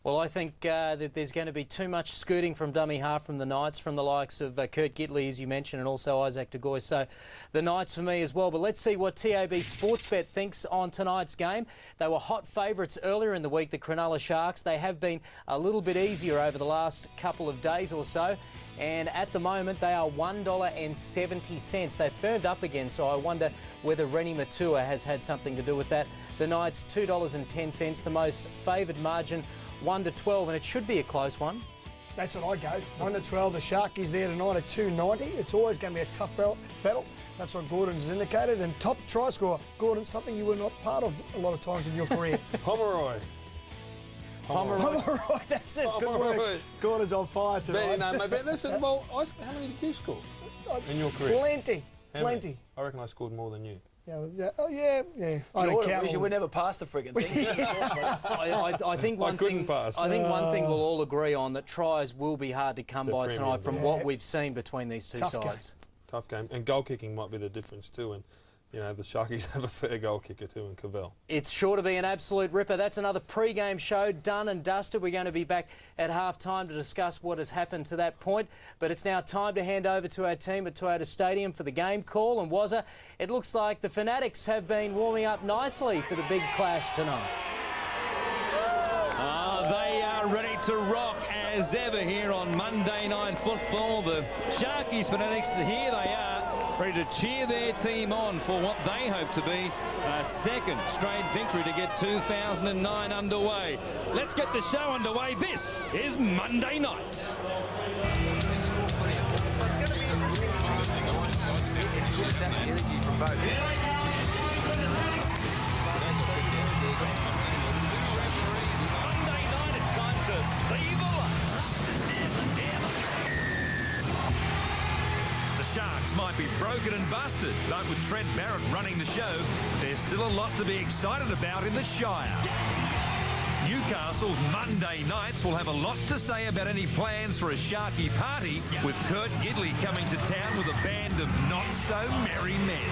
Well, I think that there's going to be too much scooting from dummy half from the Knights, from the likes of Kurt Gidley, as you mentioned, and also Isaac de Gois. So the Knights for me as well. But let's see what TAB Sportsbet thinks on tonight's game. They were hot favourites earlier in the week, the Cronulla Sharks. They have been a little bit easier over the last couple of days or so. And at the moment, they are $1.70. They've firmed up again, so I wonder whether Rennie Matua has had something to do with that. The Knights, $2.10, the most favoured margin 1 to 12, and it should be a close one. That's what I go. 1 to 12. The Sharkies there tonight at 2.90. It's always going to be a tough battle. That's what Gordon's indicated. And top try scorer, Gordon, something you were not part of a lot of times in your career. Pomeroy. Pomeroy, that's it. Good work. Gordon's on fire tonight. No, mate, listen, well, how many did you score in your career? Plenty. Plenty. I reckon I scored more than you. Yeah. I don't count. You would never pass the frigging thing. I think one thing. Pass. I think one thing we'll all agree on, that tries will be hard to come by tonight from what we've seen between these two sides. Tough game, and goal kicking might be the difference too. And you know the Sharkies have a fair goal kicker too in Cavell. It's sure to be an absolute ripper. That's another pre-game show done and dusted. We're going to be back at half-time to discuss what has happened to that point. But it's now time to hand over to our team at Toyota Stadium for the game call. And Wazza, it looks like the Fanatics have been warming up nicely for the big clash tonight. They are ready to rock as ever here on Monday Night Football. The Sharkies Fanatics, here they are, ready to cheer their team on for what they hope to be a second straight victory to get 2009 underway. Let's get the show underway. This is Monday Night. To save a life. The Sharks might be broken and busted, but with Trent Barrett running the show, there's still a lot to be excited about in the Shire. Newcastle's Monday Knights will have a lot to say about any plans for a Sharky party, with Kurt Gidley coming to town with a band of not-so-merry men.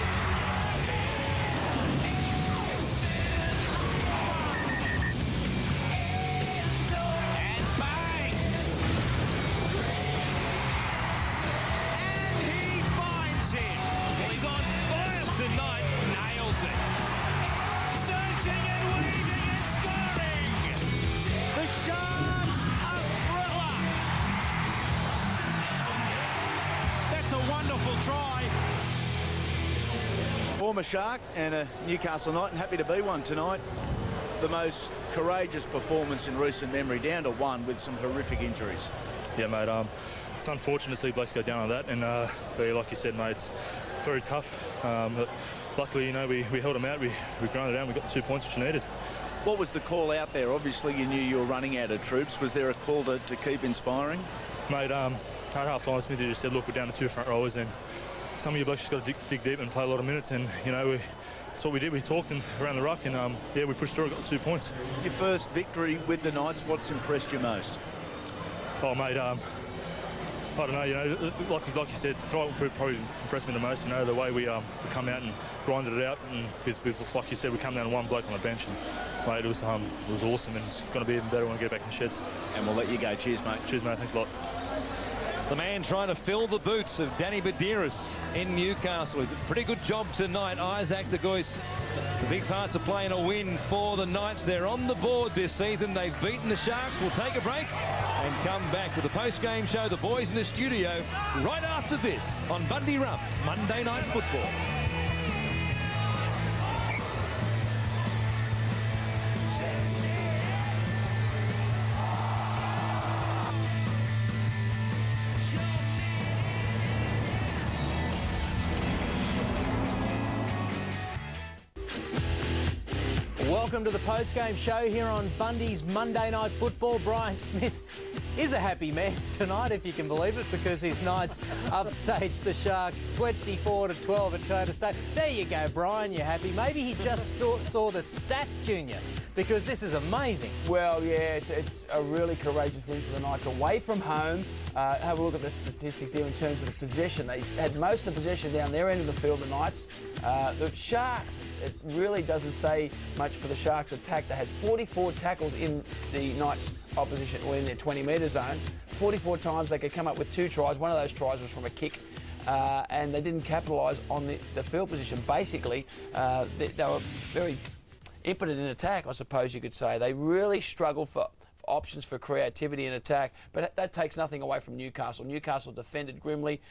Former Shark and a Newcastle Knight, and happy to be one tonight. The most courageous performance in recent memory, down to one with some horrific injuries. Yeah, mate, it's unfortunate to see blokes go down like that, and like you said, mate, it's very tough. But luckily, you know, we held them out, we grounded down, we got the 2 points which we needed. What was the call out there? Obviously, you knew you were running out of troops. Was there a call to keep inspiring? Mate, at half-time, Smithy just said, look, we're down to 2 front rowers, and some of you blokes just got to dig deep and play a lot of minutes, and, you know, that's what we did. We talked around the ruck, and, yeah, we pushed through and got the 2 points. Your first victory with the Knights, what's impressed you most? Oh, mate, I don't know, you know, like you said, Fright probably impressed me the most, you know, the way we come out and grinded it out, and with like you said, we come down to one bloke on the bench, and, mate, it was awesome, and it's going to be even better when we get back in the sheds. And we'll let you go. Cheers, mate. Cheers, mate. Thanks a lot. The man trying to fill the boots of Danny Badiris in Newcastle. Pretty good job tonight, Isaac de Gois. The big part to play in a win for the Knights. They're on the board this season. They've beaten the Sharks. We'll take a break and come back with the post-game show. The boys in the studio right after this on Bundy Rum, Monday Night Football. Welcome to the post-game show here on Bundy's Monday Night Football. Brian Smith is a happy man tonight, if you can believe it, because his Knights upstaged the Sharks 24-12 at Toyota Stadium. There you go, Brian, you're happy. Maybe he just saw the stats, Junior, because this is amazing. Well, yeah, it's a really courageous win for the Knights away from home. Have a look at the statistics there in terms of the possession. They had most of the possession down their end of the field, the Knights. The Sharks, it really doesn't say much for the Sharks' attack. They had 44 tackles in the Knights' opposition, or in their 20-metre zone. 44 times they could come up with 2 tries. One of those tries was from a kick. And they didn't capitalise on the field position. Basically, they were very impotent in attack, I suppose you could say. They really struggled for options for creativity in attack, but that takes nothing away from Newcastle. Newcastle defended grimly,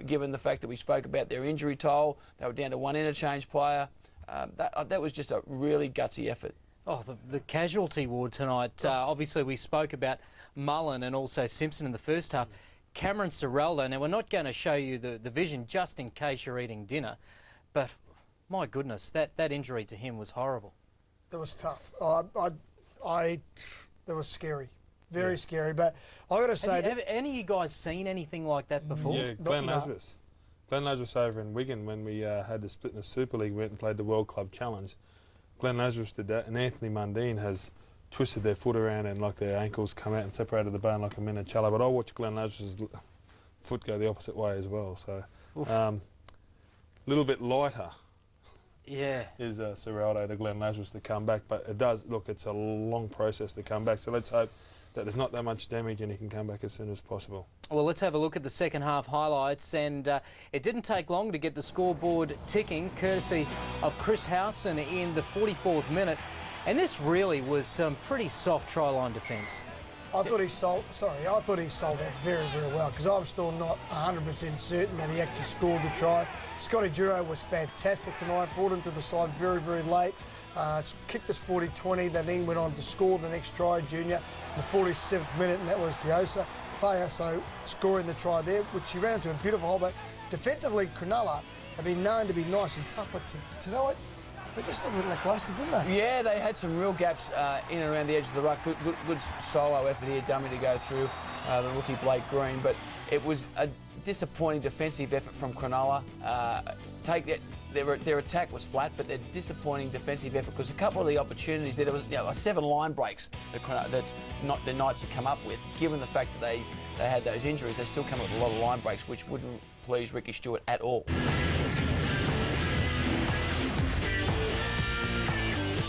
given the fact that we spoke about their injury toll. They were down to 1 interchange player. That was just a really gutsy effort. Oh, the casualty ward tonight. Obviously, we spoke about Mullen and also Simpson in the first half. Cameron Ciraldo. Now, we're not going to show you the vision just in case you're eating dinner, but my goodness, that injury to him was horrible. That was tough. That was scary. Very scary. But I got to say, have any of you guys seen anything like that before? Yeah, Glenn Lazarus. Glenn Lazarus over in Wigan when we had the split in the Super League, went and played the World Club Challenge. Glenn Lazarus did that, and Anthony Mundine has twisted their foot around and like their ankles come out and separated the bone like a Minicello. But I watched Glenn Lazarus' foot go the opposite way as well. So a little bit lighter. Yeah. Is Ciraldo to Glenn Lazarus to come back, but it does look, it's a long process to come back. So let's hope that there's not that much damage and he can come back as soon as possible. Well, let's have a look at the second half highlights, and it didn't take long to get the scoreboard ticking, courtesy of Chris Howson in the 44th minute. And this really was some pretty soft try line defence. I thought he sold that very, very well, because I'm still not 100% certain that he actually scored the try. Scotty Jarrod was fantastic tonight, brought him to the side very, very late. Kicked us 40-20, they then went on to score the next try, Junior, in the 47th minute, and that was Fiosa scoring the try there, which he ran into a beautiful hole. But defensively, Cronulla have been known to be nice and tough, but tonight, they just looked lacklustre, didn't they? Yeah, they had some real gaps in and around the edge of the ruck. Good solo effort here, dummy to go through the rookie Blake Green, but it was a disappointing defensive effort from Cronulla. Their attack was flat, but their disappointing defensive effort, because a couple of the opportunities there was 7 line breaks that the Knights had come up with. Given the fact that they had those injuries, they still come up with a lot of line breaks, which wouldn't please Ricky Stuart at all.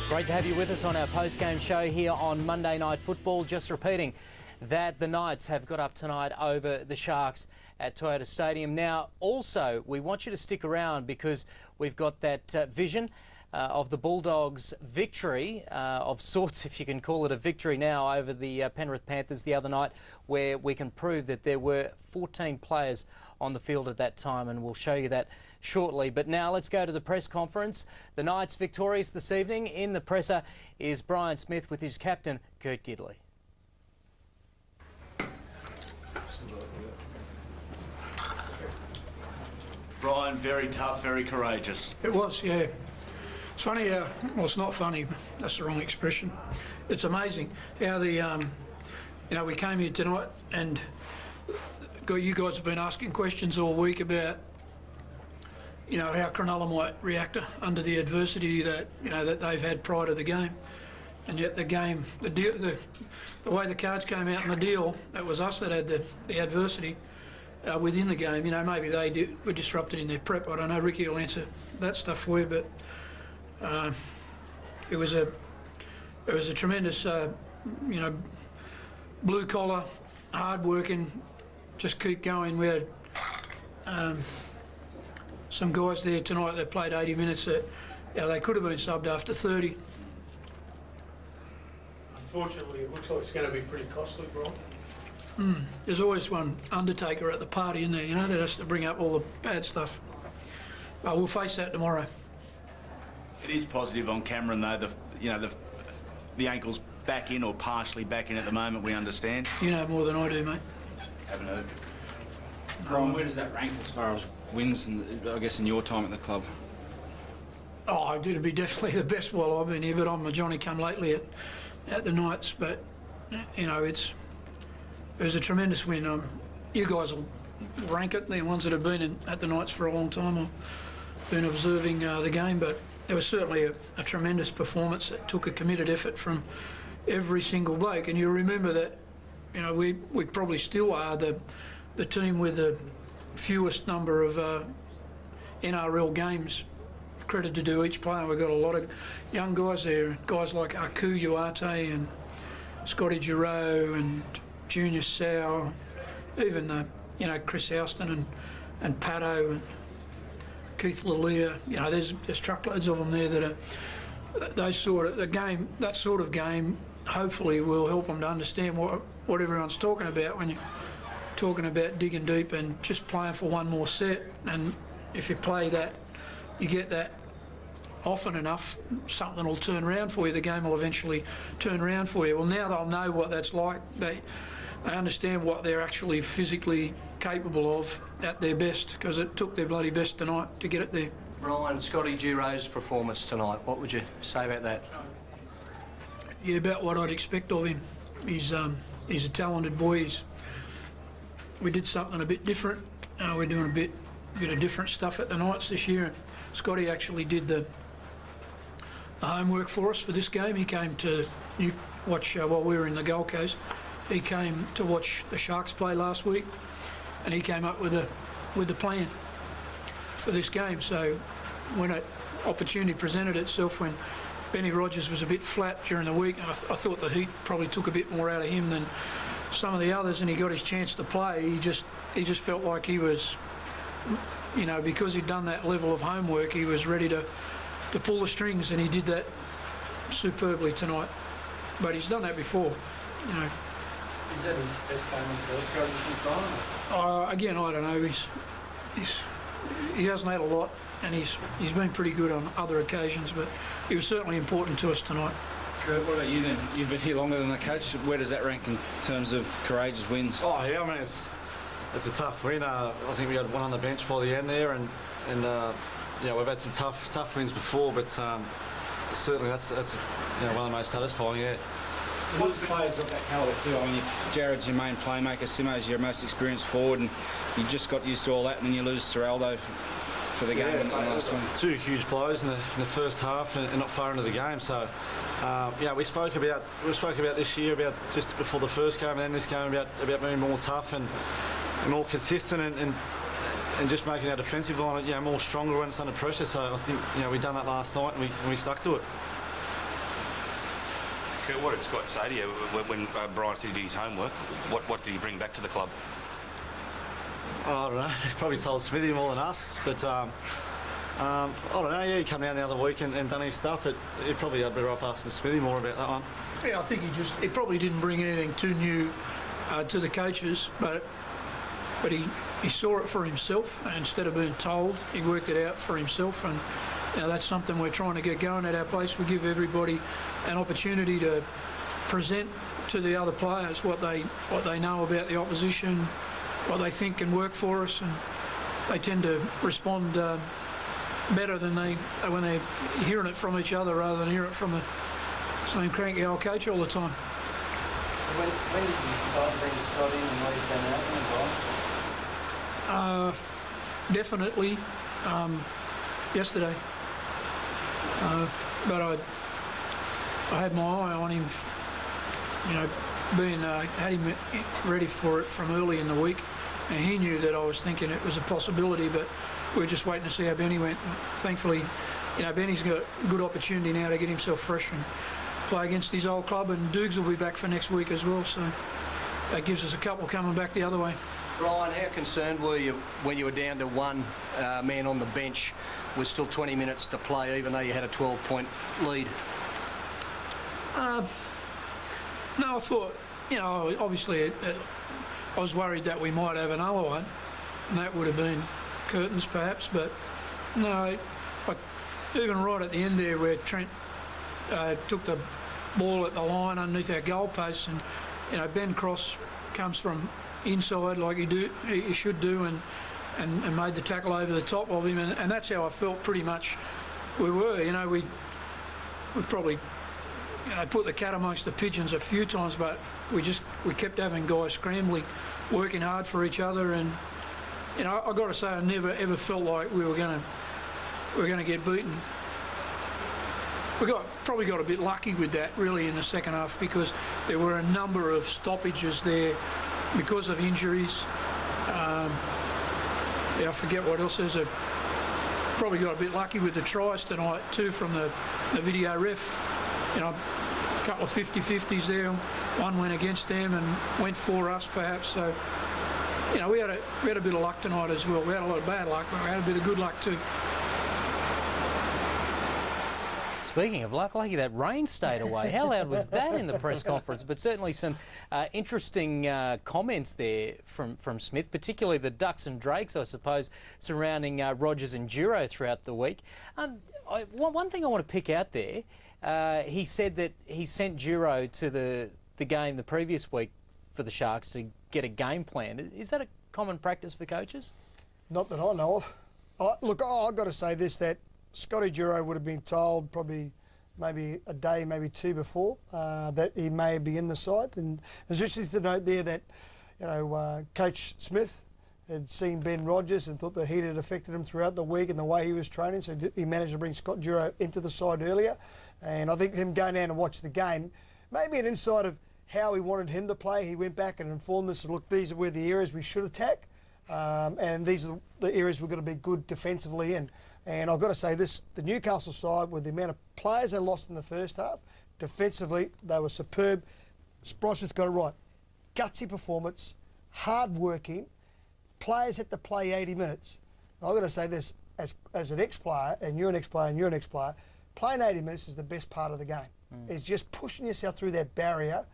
Great to have you with us on our post-game show here on Monday Night Football. Just repeating that the Knights have got up tonight over the Sharks at Toyota Stadium. Now, also, we want you to stick around because we've got that vision of the Bulldogs' victory, of sorts, if you can call it a victory now, over the Penrith Panthers the other night, where we can prove that there were 14 players on the field at that time, and we'll show you that shortly. But now let's go to the press conference. The Knights victorious this evening. In the presser is Brian Smith with his captain, Kurt Gidley. Brian, very tough, very courageous. It was, yeah. It's funny how, well, it's not funny, that's the wrong expression. It's amazing how we came here tonight and you guys have been asking questions all week about, how Cronulla might react under the adversity that, that they've had prior to the game. And yet the way the cards came out in the deal, it was us that had the adversity within the game. Maybe they were disrupted in their prep. I don't know. Ricky will answer that stuff for you, but it was a tremendous, blue collar, hard working, just keep going. We had some guys there tonight that played 80 minutes that they could have been subbed after 30. Unfortunately, it looks like it's going to be pretty costly, Brian. There's always one undertaker at the party, isn't there? That has to bring up all the bad stuff. But we'll face that tomorrow. It is positive on Cameron, though. The ankle's back in or partially back in at the moment. We understand. You know more than I do, mate. Haven't heard. Brian, where does that rank as far as wins, I guess, in your time at the club? Oh, it'd be definitely the best while I've been here, but I'm a Johnny-come-lately at the Knights. But, it was a tremendous win. You guys will rank it, the ones that have been at the Knights for a long time. I've been observing the game, but it was certainly a tremendous performance that took a committed effort from every single bloke. And you remember that, we probably still are the team with the fewest number of NRL games credited to each player. We've got a lot of young guys there, guys like Uate and Scotty Jarrod and Junior S.O.O, even Chris Houston and Pato and Keith Lalia. There's truckloads of them there that are that sort of game. Hopefully, will help them to understand what everyone's talking about when you're talking about digging deep and just playing for one more set. And if you play that, you get that often enough, something will turn around for you. The game will eventually turn around for you. Well, now they'll know what that's like. They understand what they're actually physically capable of at their best, because it took their bloody best tonight to get it there. Brian, Scotty Giroud's performance tonight, what would you say about that? Yeah, about what I'd expect of him. He's a talented boy. We did something a bit different. We're doing a bit of different stuff at the Knights this year. Scotty actually did the homework for us for this game. He came to watch while we were in the Gold Coast. He came to watch the Sharks play last week, and he came up with the plan for this game. So when an opportunity presented itself, when Benny Rogers was a bit flat during the week, I thought the heat probably took a bit more out of him than some of the others, and he got his chance to play. He just felt like he was, you know, because he'd done that level of homework, he was ready to pull the strings, and he did that superbly tonight. But he's done that before, you know. Is that his best game in first grade you can Again, I don't know. He hasn't had a lot, and he's been pretty good on other occasions, but he was certainly important to us tonight. Kurt, what about you then? You've been here longer than the coach. Where does that rank in terms of courageous wins? Oh yeah, I mean it's a tough win. I think we had one on the bench by the end there, and yeah, we've had some tough wins before, but certainly that's you know, one of the most satisfying. Yeah. What's players of that calibre too? I mean, Jarrod's your main playmaker, Simo's your most experienced forward, and you just got used to all that, and then you lose Ciraldo for the game in the last one. Two huge blows in the first half and not far into the game. So, yeah, we spoke about this year, about just before the first game and then this game, about being more tough and more consistent and just making our defensive line, you know, more stronger when it's under pressure. So I think, you know, we've done that last night and we stuck to it. What did Scott say to you when Brian said he did his homework? What did he bring back to the club? I don't know. He probably told Smithy more than us, but I don't know. Yeah, he came down the other week and done his stuff, but he probably had better off asking Smithy more about that one. Yeah, I think he probably didn't bring anything too new to the coaches, but he saw it for himself, and instead of being told, he worked it out for himself, and you know, that's something we're trying to get going at our place. We give everybody an opportunity to present to the other players what they know about the opposition, what they think can work for us, and they tend to respond better than when they're hearing it from each other rather than hearing it from the same cranky old coach all the time. So when did you start bringing Scott in and leave Ben out? Definitely yesterday, but I had my eye on him, you know, had him ready for it from early in the week, and he knew that I was thinking it was a possibility, but we were just waiting to see how Benny went. Thankfully, you know, Benny's got a good opportunity now to get himself fresh and play against his old club, and Dukes will be back for next week as well, so that gives us a couple coming back the other way. Brian, how concerned were you when you were down to one man on the bench with still 20 minutes to play, even though you had a 12-point lead? No, I thought, you know, obviously I was worried that we might have another one, and that would have been curtains perhaps, but no, even right at the end there where Trent took the ball at the line underneath our goal posts, and you know, Ben Cross comes from inside like he should do, and made the tackle over the top of him, and that's how I felt pretty much we were. You know, we probably, you know, put the cat amongst the pigeons a few times, but we kept having guys scrambling, working hard for each other, and you know, I got to say I never ever felt like we were going to get beaten. We probably got a bit lucky with that really in the second half, because there were a number of stoppages there because of injuries. Yeah, I forget what else. Probably got a bit lucky with the tries tonight too from the video ref. You know, a couple of 50-50s there. One went against them and went for us perhaps. So, you know, we had a bit of luck tonight as well. We had a lot of bad luck, but we had a bit of good luck too. Speaking of luck, lucky that rain stayed away. How loud was that in the press conference? But certainly some interesting comments there from Smith, particularly the ducks and drakes, I suppose, surrounding Rogers and Giro throughout the week. One thing I want to pick out there, he said that he sent Giro to the game the previous week for the Sharks to get a game plan. Is that a common practice for coaches? Not that I know of. Look, I've got to say this, that Scotty Giro would have been told probably maybe a day, maybe two before, that he may be in the side. And it's interesting to note there that, you know, Coach Smith had seen Ben Rogers and thought the heat had affected him throughout the week and the way he was training, so he managed to bring Scott Giro into the side earlier. And I think him going down and watch the game, maybe an insight of how he wanted him to play. He went back and informed us, look, these are where the areas we should attack, and these are the areas we're going to be good defensively in. And I've got to say this, the Newcastle side, with the amount of players they lost in the first half, defensively, they were superb. Brian Smith got it right. Gutsy performance, hard working, players had to play 80 minutes. I've got to say this, as an ex-player, and you're an ex-player and you're an ex-player, playing 80 minutes is the best part of the game. It's just pushing yourself through that barrier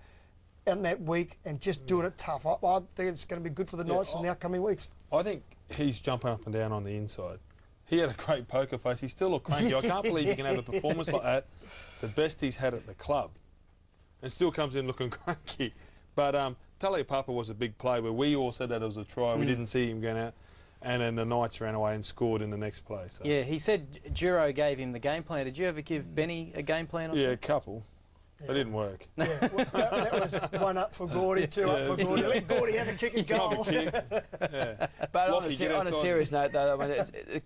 in that week and just doing it tough. I think it's going to be good for the Knights in the upcoming weeks. I think he's jumping up and down on the inside. He had a great poker face. He still looked cranky. I can't believe he can have a performance like that, the best he's had at the club, and still comes in looking cranky. But Papa was a big play where we all said that it was a try. We didn't see him going out. And then the Knights ran away and scored in the next play. So. Yeah, he said Giro gave him the game plan. Did you ever give Benny a game plan? Yeah, a couple. Yeah. It didn't work. Yeah, well, that was one up for Gordy, two up for Gordy. Let Gordy have a kick and goal. Yeah. But on a serious note, though, I mean, the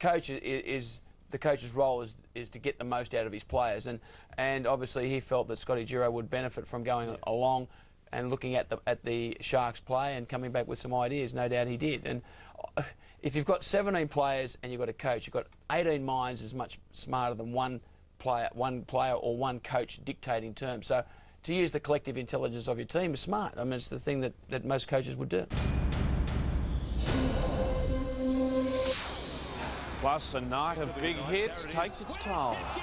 coach's role is to get the most out of his players, and obviously he felt that Scotty Giro would benefit from going along and looking at the Sharks play and coming back with some ideas. No doubt he did. And if you've got 17 players and you've got a coach, you've got 18 minds is much smarter than one player or one coach dictating terms. So to use the collective intelligence of your team is smart. I mean, it's the thing that most coaches would do. Plus, a night of big hits takes its toll. He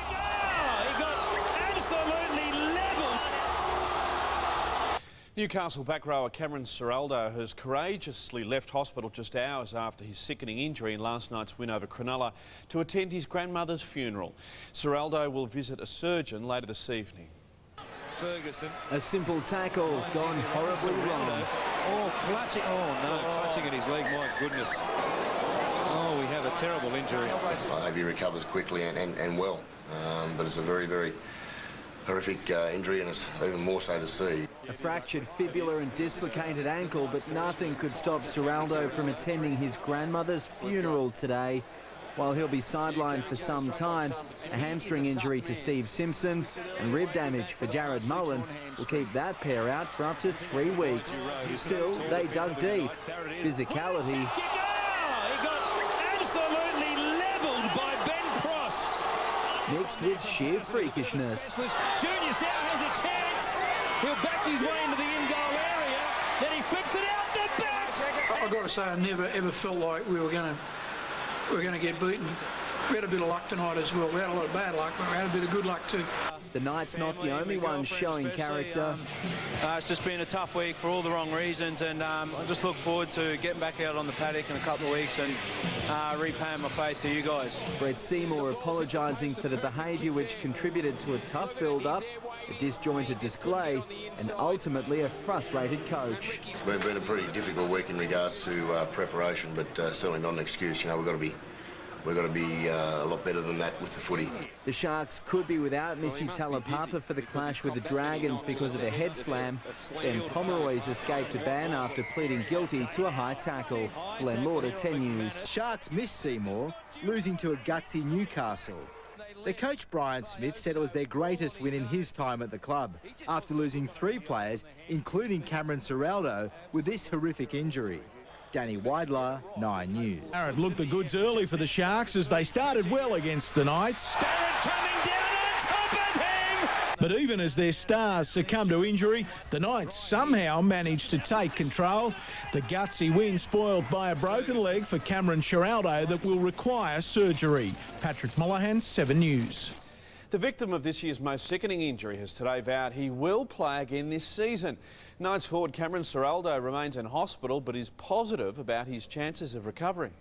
got absolutely levelled. Newcastle back rower Cameron Ciraldo has courageously left hospital just hours after his sickening injury in last night's win over Cronulla to attend his grandmother's funeral. Ciraldo will visit a surgeon later this evening. Ferguson. A simple tackle gone horribly wrong. Oh, clutching. Oh, no, clutching at his leg, my goodness. Oh, we have a terrible injury. I hope he recovers quickly and well, but it's a very, very horrific injury, and it's even more so to see. A fractured fibula and dislocated ankle, but nothing could stop Ciraldo from attending his grandmother's funeral today. While he'll be sidelined for some time, a hamstring injury to Steve Simpson and rib damage for Jarrod Mullen will keep that pair out for up to 3 weeks. Still, they dug deep. Physicality. He got absolutely levelled by Ben Cross. Mixed with sheer freakishness. Junior Sauer has a chance. He'll back his way into the in-goal area. Then he flips it out the back. I've got to say, I never ever felt like we were going to get beaten. We had a bit of luck tonight as well. We had a lot of bad luck, but we had a bit of good luck too. The Knights not the only ones showing character. It's just been a tough week for all the wrong reasons, and I just look forward to getting back out on the paddock in a couple of weeks and repaying my faith to you guys. Brett Seymour apologising for the behaviour which contributed to a tough build-up, a disjointed display, and ultimately a frustrated coach. It's been a pretty difficult week in regards to preparation, but certainly not an excuse. You know, we've got to be a lot better than that with the footy. The Sharks could be without Missy Talapapa for the clash with the Dragons because of a head slam. Ben Pomeroy's escaped a ban after pleading guilty to a high tackle. Glenn Lauder, 10 News. Sharks missed Seymour, losing to a gutsy Newcastle. Their coach Brian Smith said it was their greatest win in his time at the club, after losing 3 players, including Cameron Ciraldo, with this horrific injury. Danny Weidler, 9 News. Jarrod looked the goods early for the Sharks as they started well against the Knights. Jarrod coming down on top of him! But even as their stars succumbed to injury, the Knights somehow managed to take control. The gutsy win spoiled by a broken leg for Cameron Ciraldo that will require surgery. Patrick Mullahan, 7 News. The victim of this year's most sickening injury has today vowed he will play again this season. Knights forward Cameron Ciraldo remains in hospital but is positive about his chances of recovery.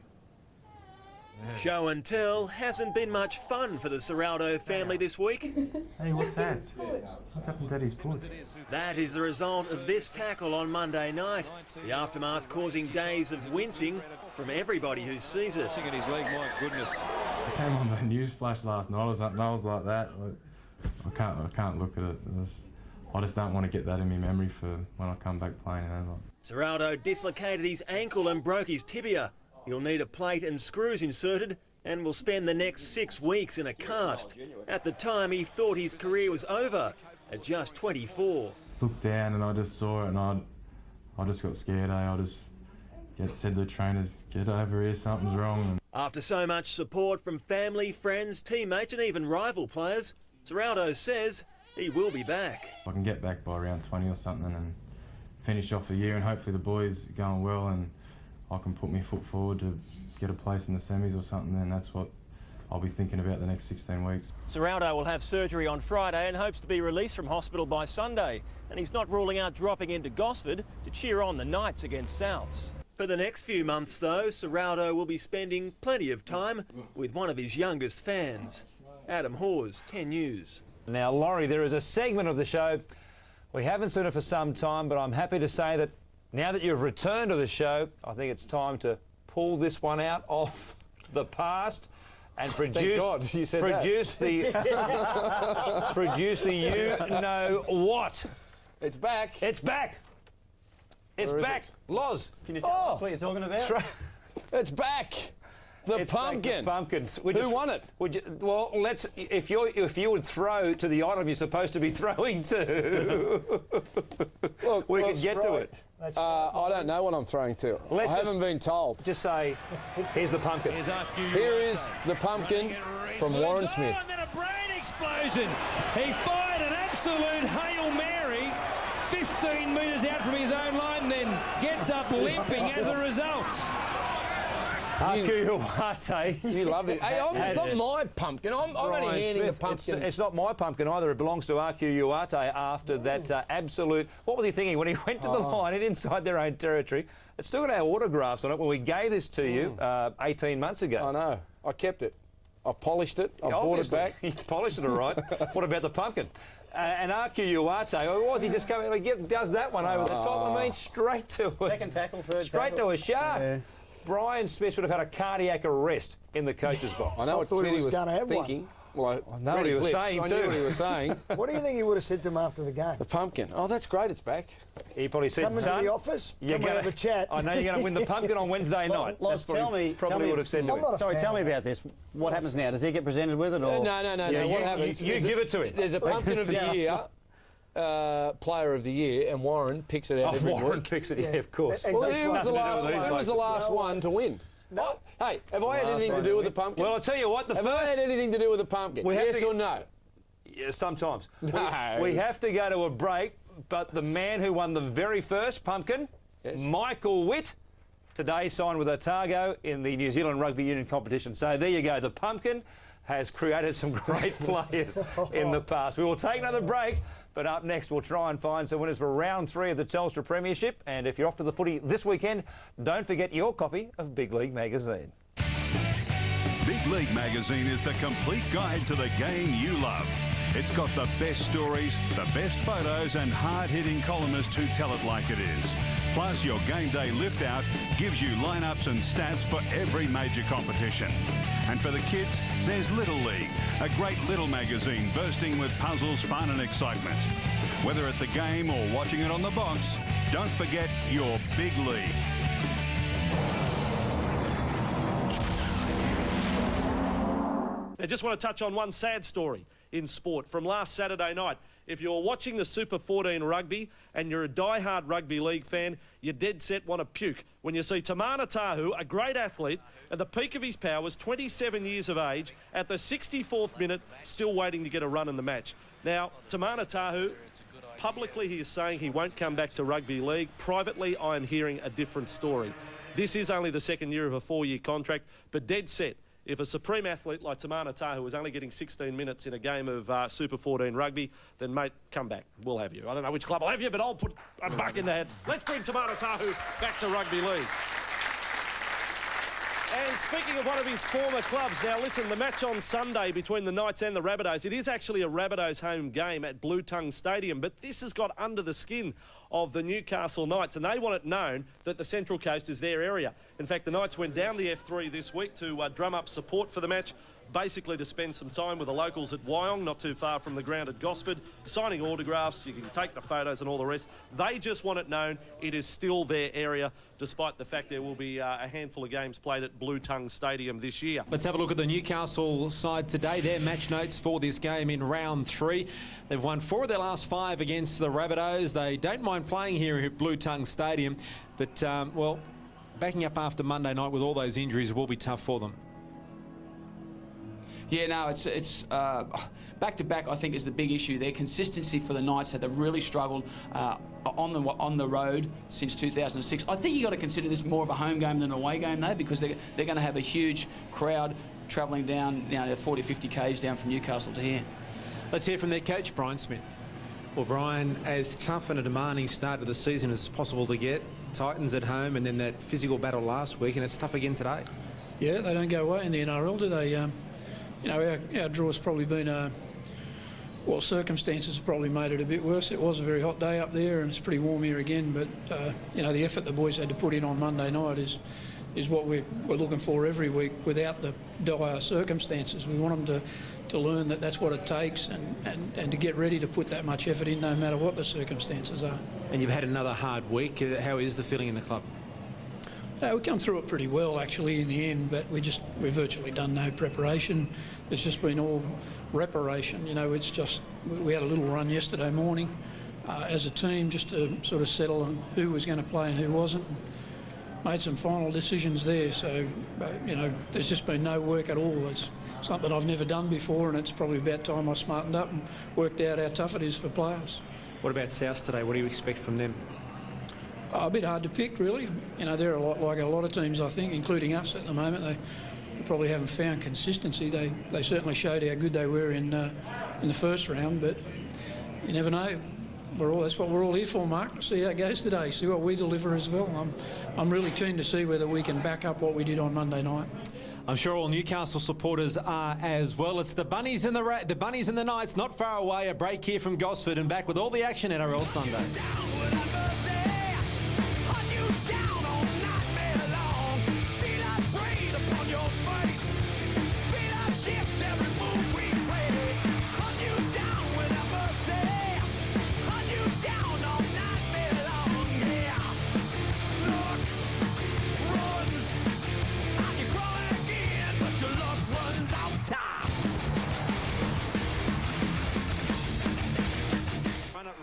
Show and tell hasn't been much fun for the Ciraldo family this week. Hey, what's that? What's happened to Daddy's foot? That is the result of this tackle on Monday night. The aftermath causing days of wincing from everybody who sees it. At his leg, my goodness. I came on the news flash last night. I was like that. I can't look at it. I just don't want to get that in my memory for when I come back playing. Ciraldo dislocated his ankle and broke his tibia. He'll need a plate and screws inserted and will spend the next 6 weeks in a cast. At the time, he thought his career was over at just 24. Looked down and I just saw it and I just got scared. I just said to the trainers, get over here, something's wrong. After so much support from family, friends, teammates and even rival players, Ciraldo says he will be back. If I can get back by around 20 or something and finish off the year and hopefully the boys are going well and I can put my foot forward to get a place in the semis or something, then that's what I'll be thinking about the next 16 weeks. Ciraldo will have surgery on Friday and hopes to be released from hospital by Sunday. And he's not ruling out dropping into Gosford to cheer on the Knights against Souths. For the next few months, though, Ciraldo will be spending plenty of time with one of his youngest fans. Adam Hawes, 10 News. Now, Laurie, there is a segment of the show we haven't seen it for some time, but I'm happy to say that now that you've returned to the show, I think it's time to pull this one out of the past and produce the you know what. It's back. It's back. It's back. Loz. Can you tell us what you're talking about? It's back. The pumpkin. The pumpkin. Who won it? Well, let's. If you would throw to the item you're supposed to be throwing to, we could get to it. I don't know what I'm throwing to. I haven't been told. Just say, here's the pumpkin. Here is the pumpkin from Warren Smith. And then a brain explosion. He fired an absolute Hail Mary 15 metres out from his own line, then gets up limping as a result. Uate. You love it. Hey, it's not my pumpkin. I'm only handing the pumpkin. It's not my pumpkin either. It belongs to Uate after that absolute... What was he thinking when he went to the line and inside their own territory? It's still got our autographs on it when we gave this to you 18 months ago. I know. I kept it. I polished it. I brought it back. He polished it all right. What about the pumpkin? And Uate, or was he just coming... He does that one over the top. I mean, straight to it. Second tackle, third straight tackle. to a shark. Yeah. Brian Smith would have had a cardiac arrest in the coach's box. I know what Smitty was thinking. Well, I know what he was saying too. I knew what he was saying. What do you think he would have said to him after the game? The pumpkin. Oh, that's great. It's back. He probably said, "Come into the office. Come and have a chat." I know you're going to win the pumpkin on Wednesday night. Loz, tell me would have said to him. Sorry, tell me about this. What happens now? Does he get presented with it or? No. What happens? You give it to him. There's a pumpkin of the year. Player of the year, and Warren picks it out every week. Warren picks it, yeah, of course. Well, who was the last one to win? No. Hey, have I had anything to do with the pumpkin? Well, I'll tell you what. Have I had anything to do with the pumpkin? Yes or no? Yeah, sometimes. No. We have to go to a break, but the man who won the very first pumpkin, Michael Witt, today signed with Otago in the New Zealand Rugby Union competition. So there you go. The pumpkin has created some great players in the past. We will take another break, but up next we'll try and find some winners for round 3 of the Telstra Premiership. And if you're off to the footy this weekend, don't forget your copy of Big League Magazine. Big League Magazine is the complete guide to the game you love. It's got the best stories, the best photos and hard-hitting columnists who tell it like it is. Plus, your game day lift-out gives you lineups and stats for every major competition. And for the kids, there's Little League, a great little magazine bursting with puzzles, fun and excitement. Whether at the game or watching it on the box, don't forget your Big League. I just want to touch on one sad story in sport from last Saturday night. If you're watching the Super 14 rugby and you're a die-hard rugby league fan, you dead set want to puke when you see Timana Tahu, a great athlete, at the peak of his powers, 27 years of age, at the 64th minute, still waiting to get a run in the match. Now, Timana Tahu, publicly he is saying he won't come back to rugby league. Privately, I am hearing a different story. This is only the second year of a 4-year contract, but dead set. If a supreme athlete like Timana Tahu is only getting 16 minutes in a game of Super 14 rugby, then, mate, come back. We'll have you. I don't know which club will have you, but I'll put a buck in the head. Let's bring Timana Tahu back to rugby league. And speaking of one of his former clubs, now listen, the match on Sunday between the Knights and the Rabbitohs, it is actually a Rabbitohs home game at Blue Tongue Stadium, but this has got under the skin of the Newcastle Knights, and they want it known that the Central Coast is their area. In fact, the Knights went down the F3 this week to drum up support for the match, basically to spend some time with the locals at Wyong, not too far from the ground at Gosford, signing autographs, you can take the photos and all the rest. They just want it known it is still their area, despite the fact there will be a handful of games played at Blue Tongue Stadium this year. Let's have a look at the Newcastle side today. Their match notes for this game in round 3. They've won 4 of their last 5 against the Rabbitohs. They don't mind playing here at Blue Tongue Stadium, but, well, backing up after Monday night with all those injuries will be tough for them. Yeah, no, it's back-to-back, I think, is the big issue. Their consistency for the Knights had really struggled on the road since 2006. I think you've got to consider this more of a home game than an away game, though, because they're going to have a huge crowd travelling down, 40, 50 k's down from Newcastle to here. Let's hear from their coach, Brian Smith. Well, Brian, as tough and a demanding start to the season as possible to get, Titans at home and then that physical battle last week, and it's tough again today. Yeah, they don't go away in the NRL, do they? Our draw's probably been, circumstances have probably made it a bit worse. It was a very hot day up there and it's pretty warm here again, but, the effort the boys had to put in on Monday night is what we're looking for every week without the dire circumstances. We want them to learn that that's what it takes and to get ready to put that much effort in no matter what the circumstances are. And you've had another hard week. How is the feeling in the club? We come through it pretty well, actually, in the end, but we've virtually done no preparation. It's just been all reparation. It's just, we had a little run yesterday morning as a team just to sort of settle on who was going to play and who wasn't. Made some final decisions there, so, there's just been no work at all. It's something I've never done before, and it's probably about time I smartened up and worked out how tough it is for players. What about South today? What do you expect from them? A bit hard to pick, really. They're a lot like a lot of teams, I think, including us at the moment. They probably haven't found consistency. They certainly showed how good they were in the first round, but you never know. That's what we're all here for, Mark. See how it goes today. See what we deliver as well. I'm really keen to see whether we can back up what we did on Monday night. I'm sure all Newcastle supporters are as well. It's the Bunnies and the Bunnies and the Knights, not far away. A break here from Gosford and back with all the action NRL Sunday.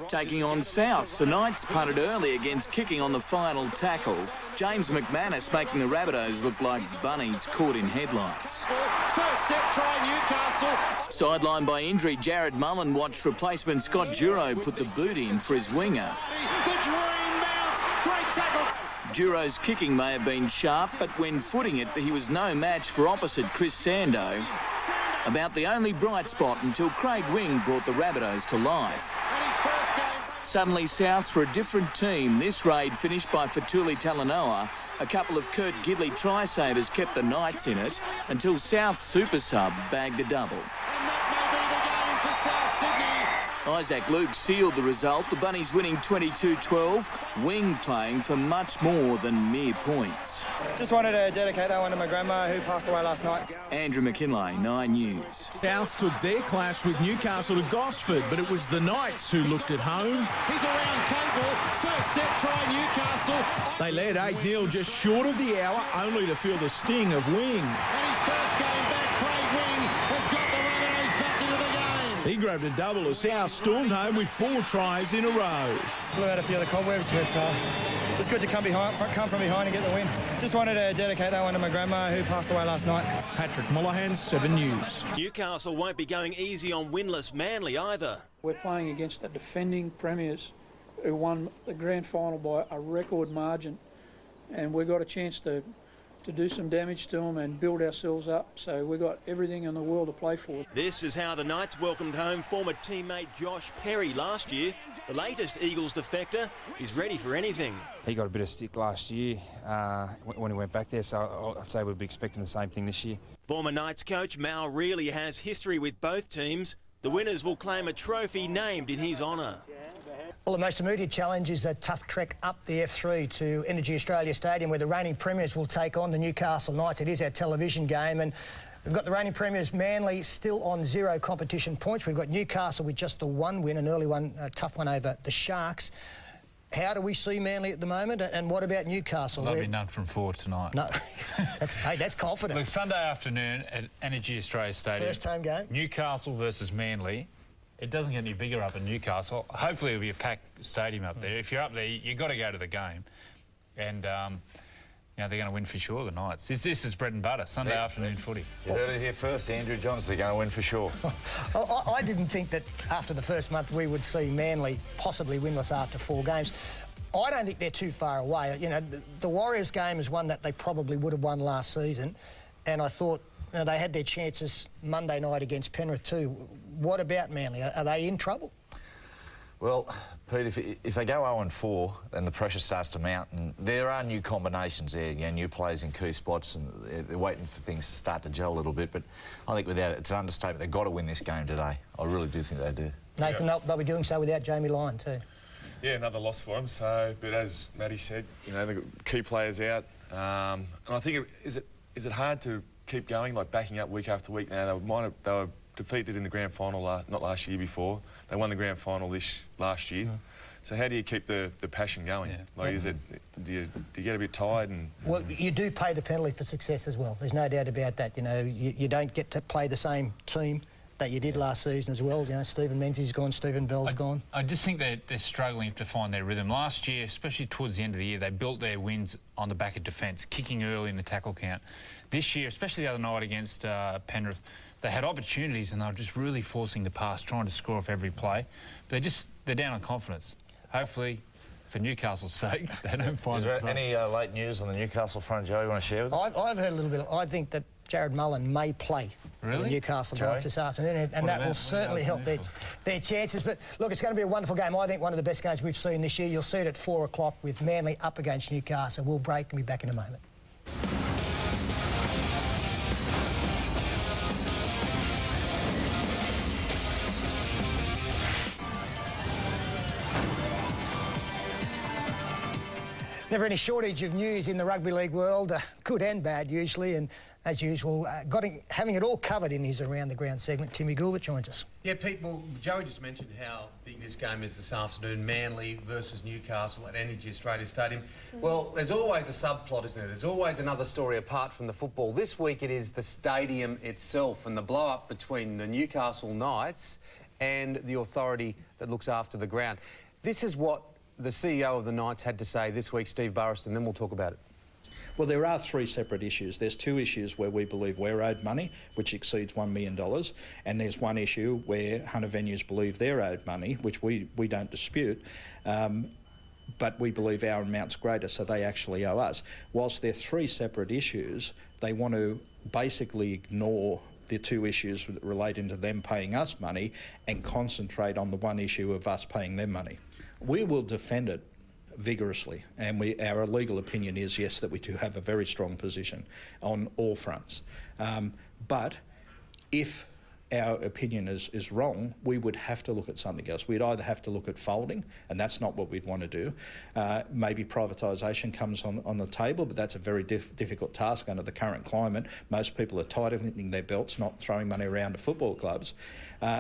Taking on South, the Knights punted early against kicking on the final tackle. James McManus making the Rabbitohs look like bunnies caught in headlights. First set try Newcastle. Sidelined by injury, Jarrod Mullen watched replacement Scott Jarrod put the boot in for his winger. The dream bounce, great tackle. Jarrod's kicking may have been sharp, but when footing it, he was no match for opposite Chris Sando. About the only bright spot until Craig Wing brought the Rabbitohs to life. Suddenly Souths were a different team. This raid finished by Fatuli Talanoa. A couple of Kurt Gidley try-savers kept the Knights in it until South super sub bagged a double. And that may be the game for South Sydney. Isaac Luke sealed the result, the Bunnies winning 22-12, Wing playing for much more than mere points. Just wanted to dedicate that one to my grandma who passed away last night. Andrew McKinlay, 9 News. South took their clash with Newcastle to Gosford, but it was the Knights who looked at home. He's around Cable, first set try Newcastle. They led 8-0 just short of the hour, only to feel the sting of Wing. And his first game back, Craig Wing has got the Rabbitohs back into the game. He grabbed a double as South stormed home with 4 tries in a row. Blew out a few of the cobwebs, but it's good to come from behind and get the win. Just wanted to dedicate that one to my grandma who passed away last night. Patrick Mullahan, 7 News. Newcastle won't be going easy on winless Manly either. We're playing against the defending premiers who won the grand final by a record margin, and we've got a chance to do some damage to them and build ourselves up. So we've got everything in the world to play for. This is how the Knights welcomed home former teammate Josh Perry last year. The latest Eagles defector is ready for anything. He got a bit of stick last year when he went back there, so I'd say we'd be expecting the same thing this year. Former Knights coach Mal really has history with both teams. The winners will claim a trophy named in his honour. Well, the most immediate challenge is a tough trek up the F3 to Energy Australia Stadium, where the reigning premiers will take on the Newcastle Knights. It is our television game, and we've got the reigning premiers Manly still on 0 competition points. We've got Newcastle with just the 1 win, an early one, a tough one over the Sharks. How do we see Manly at the moment, and what about Newcastle? There'll be none from 4 tonight. No, that's confident. Look, Sunday afternoon at Energy Australia Stadium. First home game. Newcastle versus Manly. It doesn't get any bigger up in Newcastle. Hopefully it'll be a packed stadium up there. If you're up there, you've got to go to the game. And, you know, they're going to win for sure, the Knights. This is bread and butter, Sunday afternoon footy. You heard it here first, Andrew Johns, they're going to win for sure. I didn't think that after the first month we would see Manly possibly winless after 4 games. I don't think they're too far away. You know, the Warriors game is one that they probably would have won last season, and I thought, you know, they had their chances Monday night against Penrith too. What about Manly? Are they in trouble? Well, Pete, if they go 0-4, then the pressure starts to mount, and there are new combinations there, you know, new players in key spots, and they're waiting for things to start to gel a little bit. But I think without it, it's an understatement. They've got to win this game today. I really do think they do. Nathan, they'll be doing so without Jamie Lyon too. Yeah, another loss for them. So, but as Matty said, you know, the key players out, and I think is it hard to keep going, like backing up week after week now? They were defeated in the grand final not last year before. They won the grand final last year. So how do you keep the passion going? Yeah. Like, do you get a bit tired? And well, you do pay the penalty for success as well. There's no doubt about that. You know, you don't get to play the same team that you did last season as well. You know, Stephen Menzies gone, Stephen Bell's gone. I just think they're struggling to find their rhythm. Last year, especially towards the end of the year, they built their wins on the back of defence, kicking early in the tackle count. This year, especially the other night against Penrith, they had opportunities and they were just really forcing the pass, trying to score off every play. But they're down on confidence. Hopefully, for Newcastle's sake, they don't find Is there any late news on the Newcastle front, Joe, you want to share with us? I've heard a little bit. I think that Jarrod Mullen may play for the Newcastle Knights this afternoon, and that will certainly help their chances. But look, it's going to be a wonderful game. I think one of the best games we've seen this year. You'll see it at 4 o'clock with Manly up against Newcastle. We'll break and be back in a moment. Never any shortage of news in the rugby league world, good and bad usually, and as usual, having it all covered in his Around the Ground segment. Timmy Gilbert joins us. Yeah, Pete, well, Joey just mentioned how big this game is this afternoon, Manly versus Newcastle at Energy Australia Stadium. Well, there's always a subplot, isn't there? There's always another story apart from the football. This week it is the stadium itself and the blow-up between the Newcastle Knights and the authority that looks after the ground. This is what the CEO of the Knights had to say this week, Steve Burraston, then we'll talk about it. Well, there are 3 separate issues. There's 2 issues where we believe we're owed money, which exceeds $1 million, and there's 1 issue where Hunter Venues believe they're owed money, which we don't dispute, but we believe our amount's greater, so they actually owe us. Whilst they're 3 separate issues, they want to basically ignore the 2 issues relating to them paying us money and concentrate on the 1 issue of us paying them money. We will defend it vigorously, and our legal opinion is, yes, that we do have a very strong position on all fronts. But if our opinion is wrong, we would have to look at something else. We'd either have to look at folding, and that's not what we'd want to do. Maybe privatisation comes on the table, but that's a very difficult task under the current climate. Most people are tightening their belts, not throwing money around to football clubs.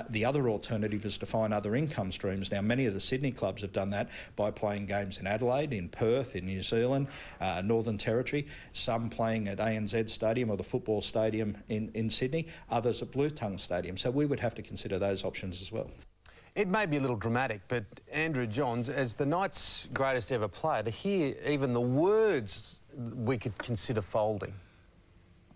The other alternative is to find other income streams. Now, many of the Sydney clubs have done that by playing games in Adelaide, in Perth, in New Zealand, Northern Territory, some playing at ANZ Stadium or the football stadium in Sydney, others at Blue Tongue Stadium. So we would have to consider those options as well. It may be a little dramatic, but Andrew Johns, as the Knights' greatest ever player, to hear even the words we could consider folding.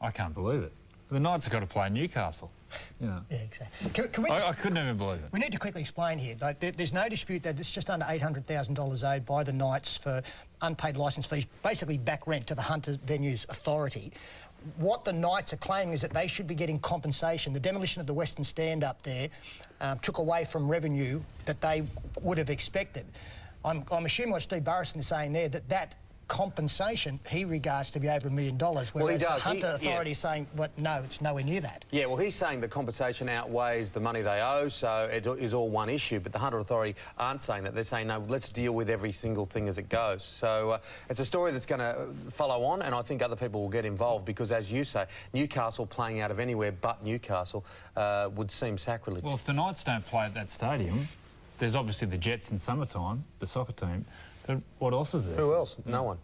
I can't believe it. The Knights have got to play Newcastle. You know. Yeah, exactly. Can we I couldn't even believe it. We need to quickly explain here. Like, there's no dispute that it's just under $800,000 owed by the Knights for unpaid licence fees, basically back rent to the Hunter Venues Authority. What the Knights are claiming is that they should be getting compensation. The demolition of the Western Stand up there took away from revenue that they would have expected. I'm assuming what Steve Burraston is saying there, that compensation he regards to be over $1 million, whereas Well, he does. the Hunter Authority is saying, well, no, it's nowhere near that. Yeah, well, he's saying the compensation outweighs the money they owe, so it is all one issue. But the Hunter Authority aren't saying that. They're saying, no, let's deal with every single thing as it goes. So it's a story that's going to follow on, and I think other people will get involved because, as you say, Newcastle playing out of anywhere but Newcastle would seem sacrilege. Well, if the Knights don't play at that stadium, there's obviously the Jets in summertime, the soccer team. But what else is there? Who else? No one.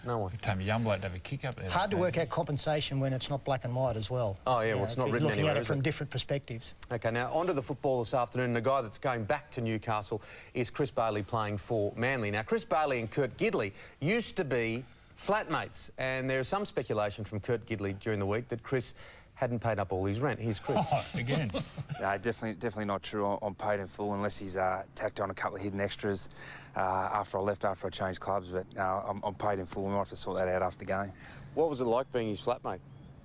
No one. Tommy Youngblood to have a kick up there. Hard to work out compensation when it's not black and white as well. Oh, yeah, well, it's not written looking anywhere, at it is from it? different perspectives. OK, now on to the football this afternoon. The guy that's going back to Newcastle is Chris Bailey playing for Manly. Now, Chris Bailey and Kurt Gidley used to be flatmates, and there is some speculation from Kurt Gidley during the week that Chris hadn't paid up all his rent. Here's Chris. Oh, again. No, definitely not true. I'm paid in full unless he's tacked on a couple of hidden extras after I changed clubs. But no, I'm paid in full. We might have to sort that out after the game. What was it like being his flatmate?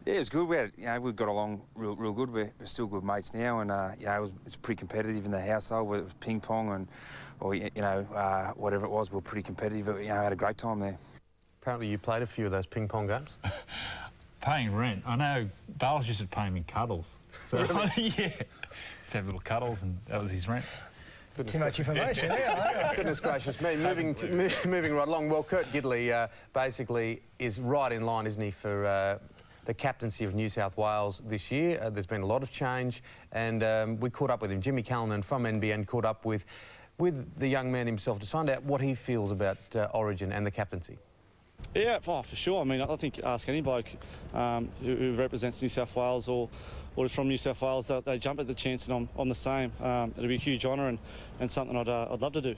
Yeah, it was good. We got along real good. We're still good mates now, and it was pretty competitive in the household. Whether it was ping pong or whatever it was, we were pretty competitive. But, had a great time there. Apparently, you played a few of those ping pong games. Paying rent. I know Dale's used to pay him in cuddles. So, yeah. Used to have little cuddles, and that was his rent. Too much information there. Goodness gracious me. Moving right along. Well, Kurt Gidley basically is right in line, isn't he, for the captaincy of New South Wales this year. There's been a lot of change, and we caught up with him. Jimmy Callanan from NBN caught up with the young man himself to find out what he feels about Origin and the captaincy. Yeah, for sure. I mean, I think ask any bloke who represents New South Wales or is from New South Wales, they jump at the chance, and I'm the same. It'll be a huge honour and something I'd love to do.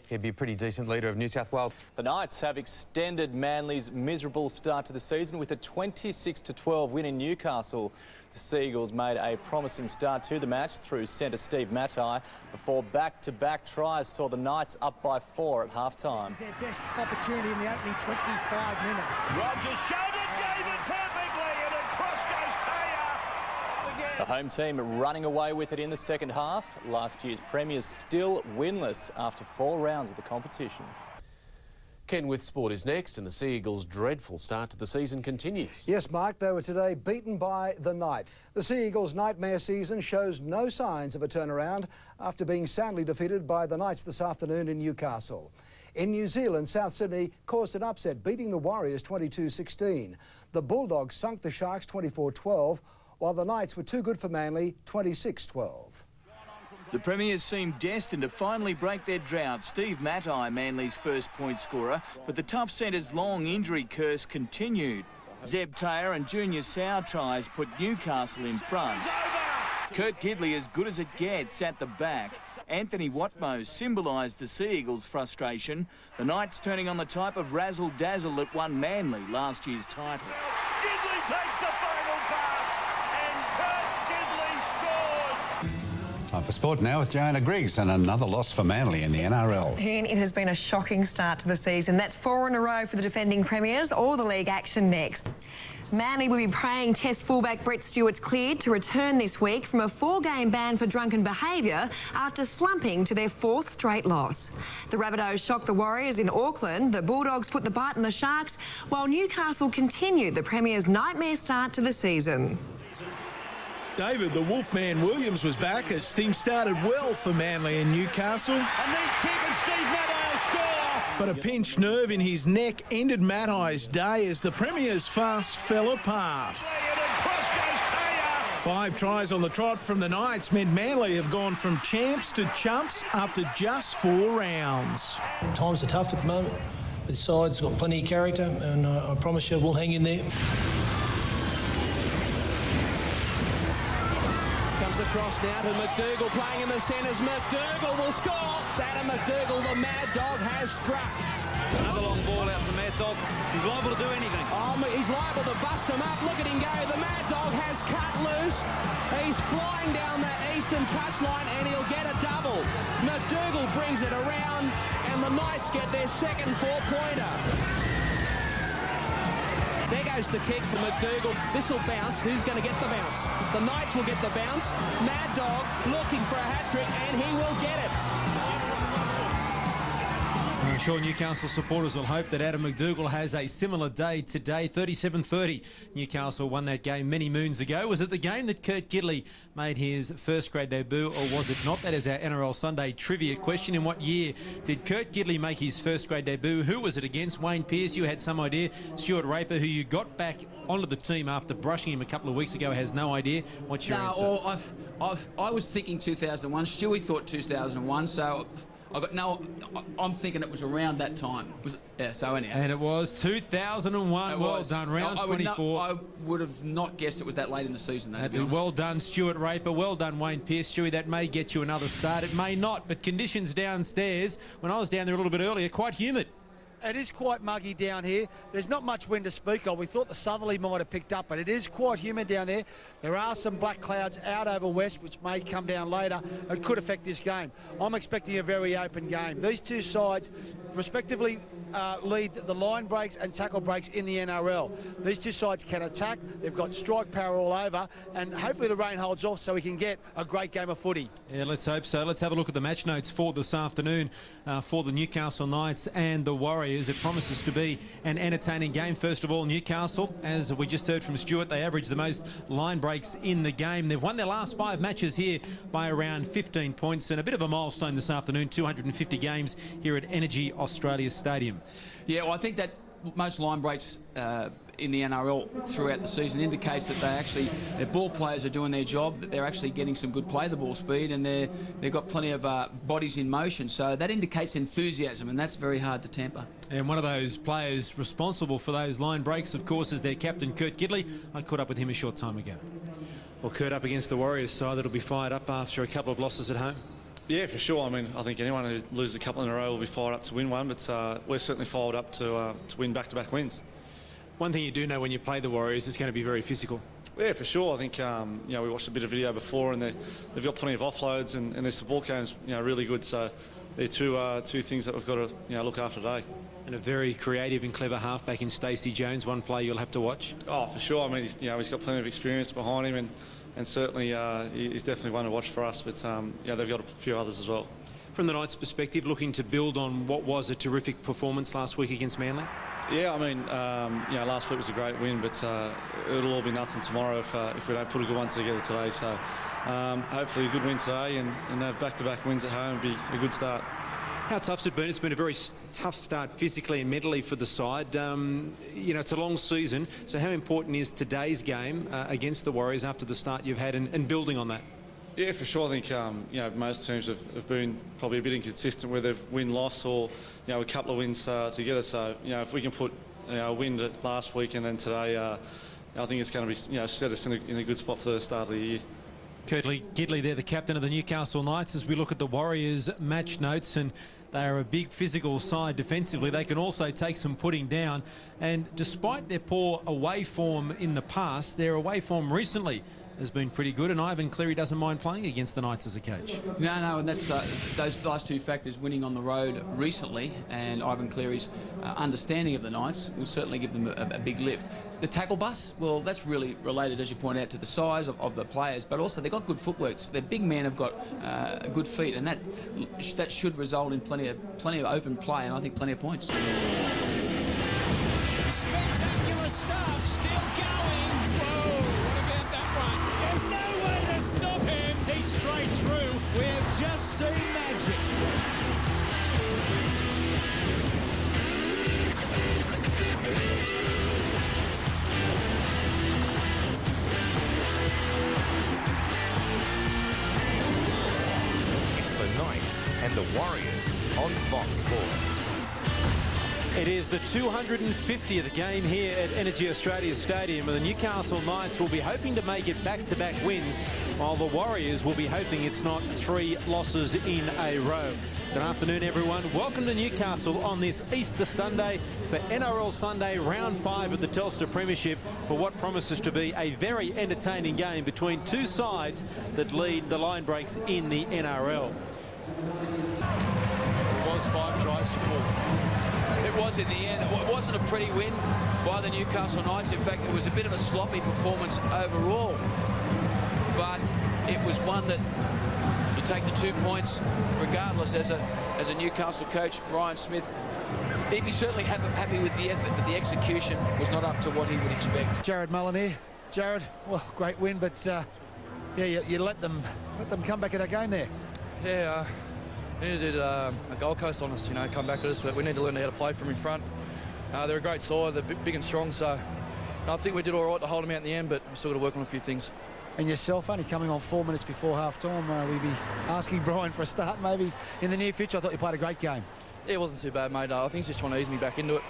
He'd be a pretty decent leader of New South Wales. The Knights have extended Manly's miserable start to the season with a 26-12 win in Newcastle. The Seagulls made a promising start to the match through centre Steve Matai before back-to-back tries saw the Knights up by 4 at half-time. This is their best opportunity in the opening 25 minutes. Rogers showed it, gave it perfectly, and across goes Tahu again. The home team running away with it in the second half. Last year's premiers still winless after 4 rounds of the competition. Ken with Sport is next, and the Sea Eagles' dreadful start to the season continues. Yes, Mark, they were today beaten by the Knight. The Sea Eagles' nightmare season shows no signs of a turnaround after being soundly defeated by the Knights this afternoon in Newcastle. In New Zealand, South Sydney caused an upset, beating the Warriors 22-16. The Bulldogs sunk the Sharks 24-12, while the Knights were too good for Manly 26-12. The Premiers seem destined to finally break their drought. Steve Matai, Manly's first point scorer, but the tough centre's long injury curse continued. Zeb Taylor and Junior Sow tries put Newcastle in front. Kurt Gidley as good as it gets at the back. Anthony Watmo symbolised the Sea Eagles' frustration. The Knights turning on the type of razzle-dazzle that won Manly last year's title. Gidley takes the final pass, and Kurt Gidley scores. Time for sport now with Joanna Griggs, and another loss for Manly in the NRL. And it has been a shocking start to the season. That's 4 in a row for the defending premiers. All the league action next. Manly will be praying Test fullback Brett Stewart's cleared to return this week from a 4-game ban for drunken behaviour after slumping to their 4th straight loss. The Rabbitohs shocked the Warriors in Auckland. The Bulldogs put the bite on the Sharks, while Newcastle continued the Premier's nightmare start to the season. David, the Wolfman Williams was back as things started well for Manly and Newcastle. A neat kick and Steve Matai will score. But a pinched nerve in his neck ended Matai's day as the Premier's fast fell apart. 5 tries on the trot from the Knights meant Manly have gone from champs to chumps after just 4 rounds. Times are tough at the moment. The side's got plenty of character, and I promise you we'll hang in there. Across now to MacDougall playing in the centres. MacDougall will score. That and MacDougall, the mad dog, has struck. Another long ball out from Mad Dog. He's liable to do anything. He's liable to bust him up. Look at him go. The Mad Dog has cut loose. He's flying down that eastern touchline and he'll get a double. MacDougall brings it around and the Knights get their second 4-pointer. There goes the kick for MacDougall. This will bounce. Who's going to get the bounce? The Knights will get the bounce. Mad Dog looking for a hat-trick and he will get it. I'm sure Newcastle supporters will hope that Adam MacDougall has a similar day today. 37-30. Newcastle won that game many moons ago. Was it the game that Kurt Gidley made his first grade debut, or was it not? That is our NRL Sunday trivia question. In what year did Kurt Gidley make his first grade debut? Who was it against? Wayne Pearce, you had some idea. Stuart Raper, who you got back onto the team after brushing him a couple of weeks ago, has no idea. What's your answer? No, I was thinking 2001. Stewie thought 2001, so I'm thinking it was around that time. So anyhow. And it was 2001. Well done, round 24. I would have not guessed it was that late in the season, though, to be honest. Well done, Stuart Raper. Well done, Wayne Pearce. Stewie, that may get you another start. It may not, but conditions downstairs, when I was down there a little bit earlier, quite humid. It is quite muggy down here. There's not much wind to speak of. We thought the southerly might have picked up, but it is quite humid down there. There are some black clouds out over west, which may come down later. It could affect this game. I'm expecting a very open game. These two sides respectively lead the line breaks and tackle breaks in the NRL. These two sides can attack. They've got strike power all over, and hopefully the rain holds off so we can get a great game of footy. Yeah, let's hope so. Let's have a look at the match notes for this afternoon for the Newcastle Knights and the Warriors. It promises to be an entertaining game. First of all, Newcastle, as we just heard from Stuart, they average the most line breaks in the game. They've won their last 5 matches here by around 15 points, and a bit of a milestone this afternoon, 250 games here at Energy Australia Stadium. Yeah, well, I think that most line breaks in the NRL throughout the season indicates that their ball players are doing their job, that they're actually getting some good play the ball speed, and they've got plenty of bodies in motion. So that indicates enthusiasm, and that's very hard to tamper. And one of those players responsible for those line breaks, of course, is their captain, Kurt Gidley. I caught up with him a short time ago. Well, Kurt, up against the Warriors side that'll be fired up after a couple of losses at home. Yeah, for sure. I mean, I think anyone who loses a couple in a row will be fired up to win one, but we're certainly fired up to win back-to-back wins. One thing you do know when you play the Warriors is going to be very physical. Yeah, for sure. I think we watched a bit of video before, and they've got plenty of offloads, and their support game's really good. So they're two things that we've got to look after today. And a very creative and clever halfback in Stacey Jones, one player you'll have to watch. Oh, for sure. I mean, he's got plenty of experience behind him, and certainly he's definitely one to watch for us. But they've got a few others as well. From the Knights' perspective, looking to build on what was a terrific performance last week against Manly. Yeah, I mean, last week was a great win, but it'll all be nothing tomorrow if we don't put a good one together today. So hopefully a good win today and have back-to-back wins at home would be a good start. How tough's it been? It's been a very tough start physically and mentally for the side. It's a long season, so how important is today's game against the Warriors after the start you've had and building on that? Yeah, for sure. I think most teams have been probably a bit inconsistent where they've win-loss or a couple of wins together. So if we can put a win last week and then today, I think it's going to be set us in a good spot for the start of the year. Gidley, they're the captain of the Newcastle Knights. As we look at the Warriors match notes, and they are a big physical side defensively. They can also take some putting down. And despite their poor away form in the past, their away form recently has been pretty good, and Ivan Cleary doesn't mind playing against the Knights as a coach. No, and that's those last two factors, winning on the road recently and Ivan Cleary's understanding of the Knights, will certainly give them a big lift. The tackle bus, well, that's really related, as you point out, to the size of the players, but also they've got good footwork. Their big men have got good feet, and that should result in plenty of open play, and I think plenty of points. Spectacular stuff, still going. Whoa, what about that one? There's no way to stop him. He's straight through. We have just seen magic. It's the Knights and the Warriors on Fox Sports. It is the 250th game here at Energy Australia Stadium, and the Newcastle Knights will be hoping to make it back-to-back wins, while the Warriors will be hoping it's not 3 losses in a row. Good afternoon, everyone. Welcome to Newcastle on this Easter Sunday for NRL Sunday Round 5 of the Telstra Premiership, for what promises to be a very entertaining game between two sides that lead the line breaks in the NRL. It was 5 tries to 4. It was in the end. It wasn't a pretty win by the Newcastle Knights. In fact, it was a bit of a sloppy performance overall. But it was one that you take the 2 points regardless. As a Newcastle coach, Brian Smith, he'd be certainly happy with the effort, but the execution was not up to what he would expect. Jarrod Mullen here. Jarrod, well, great win, but yeah, you let them come back in that game there. Yeah, they needed a Gold Coast on us, you know, come back at us, but we need to learn how to play from in front. They're a great side, they're big and strong, so I think we did all right to hold them out in the end, but we've still got to work on a few things. And yourself, only coming on 4 minutes before half-time, we'd be asking Brian for a start maybe in the near future. I thought you played a great game. Yeah, it wasn't too bad, mate. I think he's just trying to ease me back into it.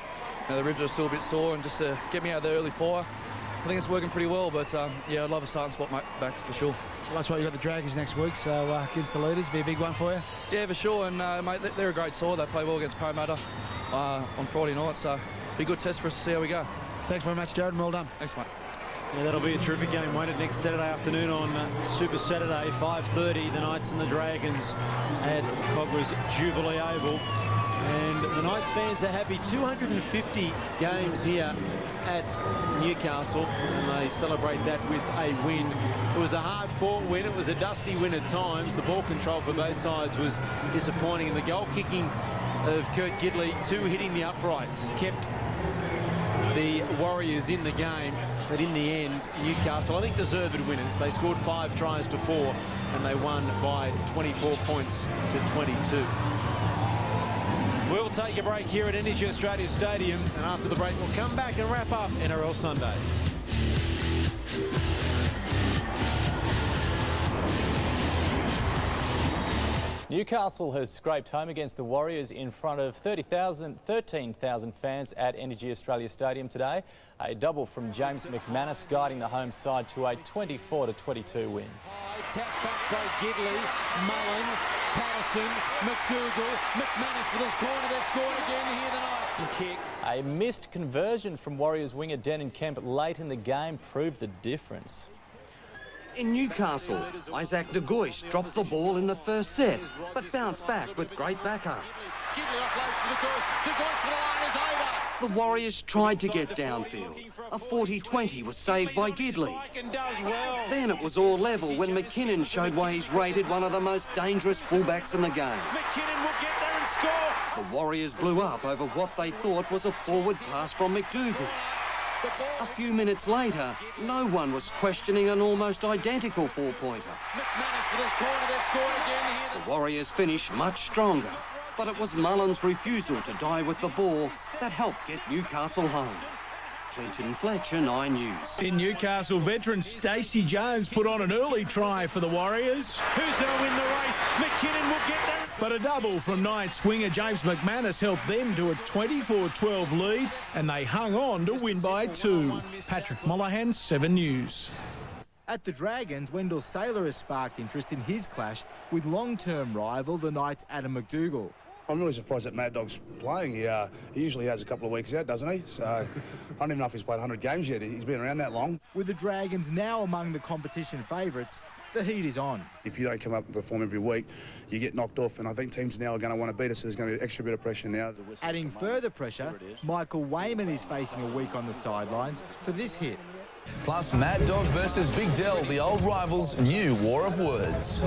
You know, the ribs are still a bit sore, and just to get me out of the early fire, I think it's working pretty well, but yeah, I'd love a starting spot, mate, back for sure. Well, that's right, you've got the Dragons next week, so against the leaders, be a big one for you. Yeah, for sure, and mate, they're a great side. They play well against Preivew on Friday night, so be a good test for us to see how we go. Thanks very much, Jarrod, and well done. Thanks, mate. Yeah, that'll be a terrific game, won't it? Next Saturday afternoon on Super Saturday, 5:30, the Knights and the Dragons at Cogra's Jubilee Oval. And the Knights fans are happy. 250 games here at Newcastle, and they celebrate that with a win. It was a hard-fought win. It was a dusty win at times. The ball control for both sides was disappointing, and the goal kicking of Kurt Gidley, 2 hitting the uprights, kept the Warriors in the game. But in the end, Newcastle, I think, deserved winners. They scored 5 tries to 4, and they won by 24 points to 22. We'll take a break here at Energy Australia Stadium, and after the break, we'll come back and wrap up NRL Sunday. Newcastle has scraped home against the Warriors in front of 13,000 fans at Energy Australia Stadium today. A double from James McManus guiding the home side to a 24-22 win. Tap back by Gidley, Mullen, Patterson, MacDougall, McManus with his corner. They've scored again here tonight. Kick. A missed conversion from Warriors winger Denon Kemp late in the game proved the difference. In Newcastle, Isaac de Gois dropped the ball in the first set, but bounced back with great backup. The Warriors tried to get downfield. A 40-20 was saved by Gidley. Then it was all level when McKinnon showed why he's rated one of the most dangerous fullbacks in the game. The Warriors blew up over what they thought was a forward pass from MacDougall. A few minutes later, no one was questioning an almost identical 4-pointer. The Warriors finished much stronger, but it was Mullen's refusal to die with the ball that helped get Newcastle home. Clinton Fletcher, 9 News. In Newcastle, veteran Stacey Jones put on an early try for the Warriors. Who's going to win the race? McKinnon will get there. But a double from Knights winger James McManus helped them to a 24-12 lead, and they hung on to win by 2. Patrick Mollahan, 7 News. At the Dragons, Wendell Saylor has sparked interest in his clash with long-term rival, the Knights' Adam MacDougall. I'm really surprised that MacDougall's playing. He usually has a couple of weeks out, doesn't he? So I don't even know if he's played 100 games yet. He's been around that long. With the Dragons now among the competition favourites, the heat is on. If you don't come up and perform every week, you get knocked off, and I think teams now are going to want to beat us, so there's going to be an extra bit of pressure now. Adding further pressure, Michael Wayman is facing a week on the sidelines for this hit. Plus, Mad Dog versus Big Dell, the old rivals' new war of words.